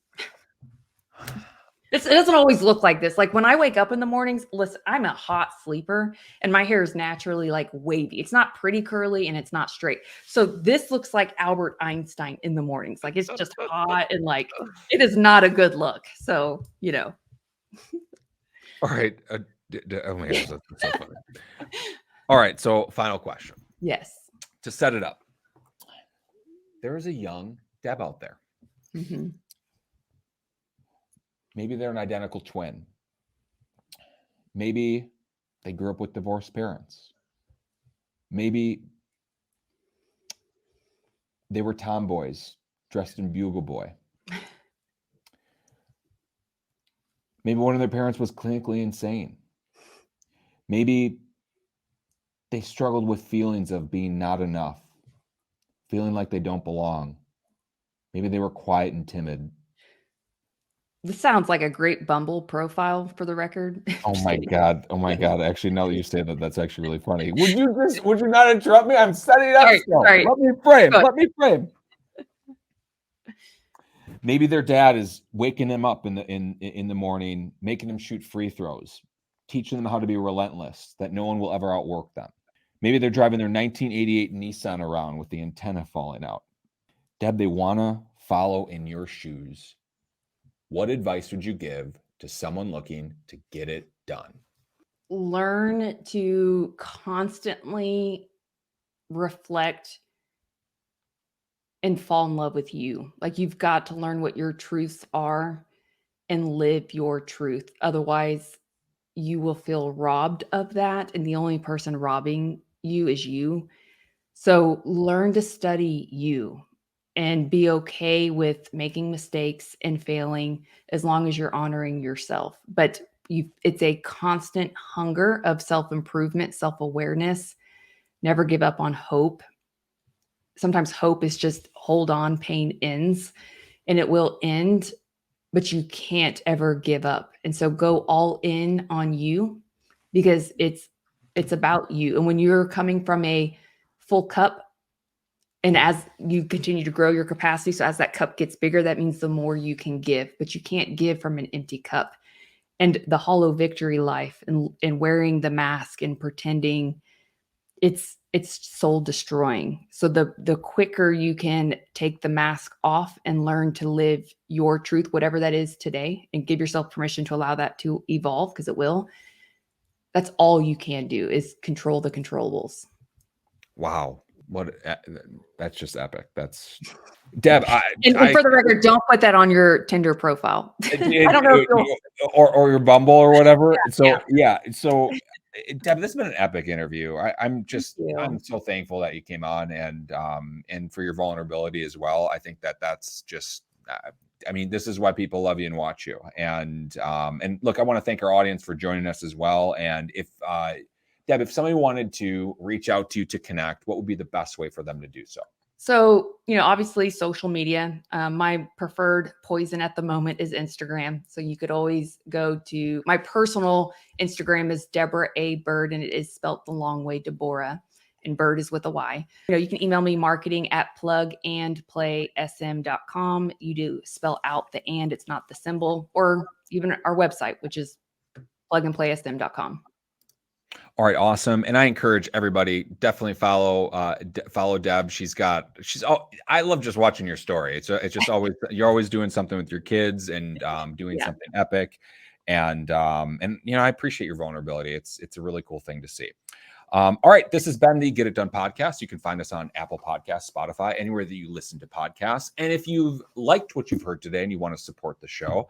It doesn't always look like this. Like when I wake up in the mornings, listen, I'm a hot sleeper and my hair is naturally like wavy. It's not pretty curly and it's not straight. So this looks like Albert Einstein in the mornings. Like it's just hot and like, it is not a good look. So, All right. Oh my gosh, that's so funny. All right. So final question. Yes. To set it up, there is a young Deb out there. Mm-hmm. Maybe they're an identical twin. Maybe they grew up with divorced parents. Maybe they were tomboys dressed in Bugle Boy. Maybe one of their parents was clinically insane. Maybe they struggled with feelings of being not enough, feeling like they don't belong. Maybe they were quiet and timid. This sounds like a great Bumble profile for the record. Oh Just my kidding. God. Oh my God. Actually, now that you say that, that's actually really funny. Would you not interrupt me? I'm setting it up still. Sorry. Let me frame. Go ahead. Let me frame. Maybe their dad is waking them up in the morning, making them shoot free throws, teaching them how to be relentless, that no one will ever outwork them. Maybe they're driving their 1988 Nissan around with the antenna falling out. Deb, they want to follow in your shoes. What advice would you give to someone looking to get it done? Learn to constantly reflect and fall in love with you. Like, you've got to learn what your truths are and live your truth. Otherwise, you will feel robbed of that. And the only person robbing you is you. So learn to study you and be okay with making mistakes and failing as long as you're honoring yourself. But it's a constant hunger of self-improvement, self-awareness. Never give up on hope. Sometimes hope is just hold on, pain ends, and it will end, but you can't ever give up. And so go all in on you, because it's about you. And when you're coming from a full cup, and as you continue to grow your capacity, so as that cup gets bigger, that means the more you can give, but you can't give from an empty cup. And the hollow victory life and wearing the mask and pretending, it's soul destroying. So the quicker you can take the mask off and learn to live your truth, whatever that is today, and give yourself permission to allow that to evolve, because it will. That's all you can do, is control the controllables. Wow. That's just epic. That's Deb. And for the record, don't put that on your Tinder profile. I don't know if you'll... or your Bumble or whatever. Yeah. So Deb, this has been an epic interview. I'm so thankful that you came on, and for your vulnerability as well. I think that's just, I mean, this is why people love you and watch you. And look, I want to thank our audience for joining us as well. And if Deb, if somebody wanted to reach out to you to connect, what would be the best way for them to do so? So, obviously social media. My preferred poison at the moment is Instagram. So you could always go to my personal Instagram is Deborah A. Byrd, and it is spelt the long way, Deborah, and Byrd is with a Y. You can email me marketing@plugandplaysm.com. You do spell out the and, it's not the symbol, or even our website, which is plugandplaysm.com. All right, awesome. And I encourage everybody, definitely follow Deb. I love just watching your story. It's just always, you're always doing something with your kids and doing something epic. And I appreciate your vulnerability. It's a really cool thing to see. All right, this has been the Get It Done podcast. You can find us on Apple Podcasts, Spotify, anywhere that you listen to podcasts. And if you've liked what you've heard today and you want to support the show,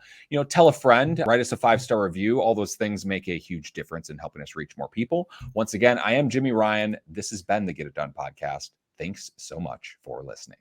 tell a friend, write us a 5-star review. All those things make a huge difference in helping us reach more people. Once again, I am Jimi Ryan. This has been the Get It Done podcast. Thanks so much for listening.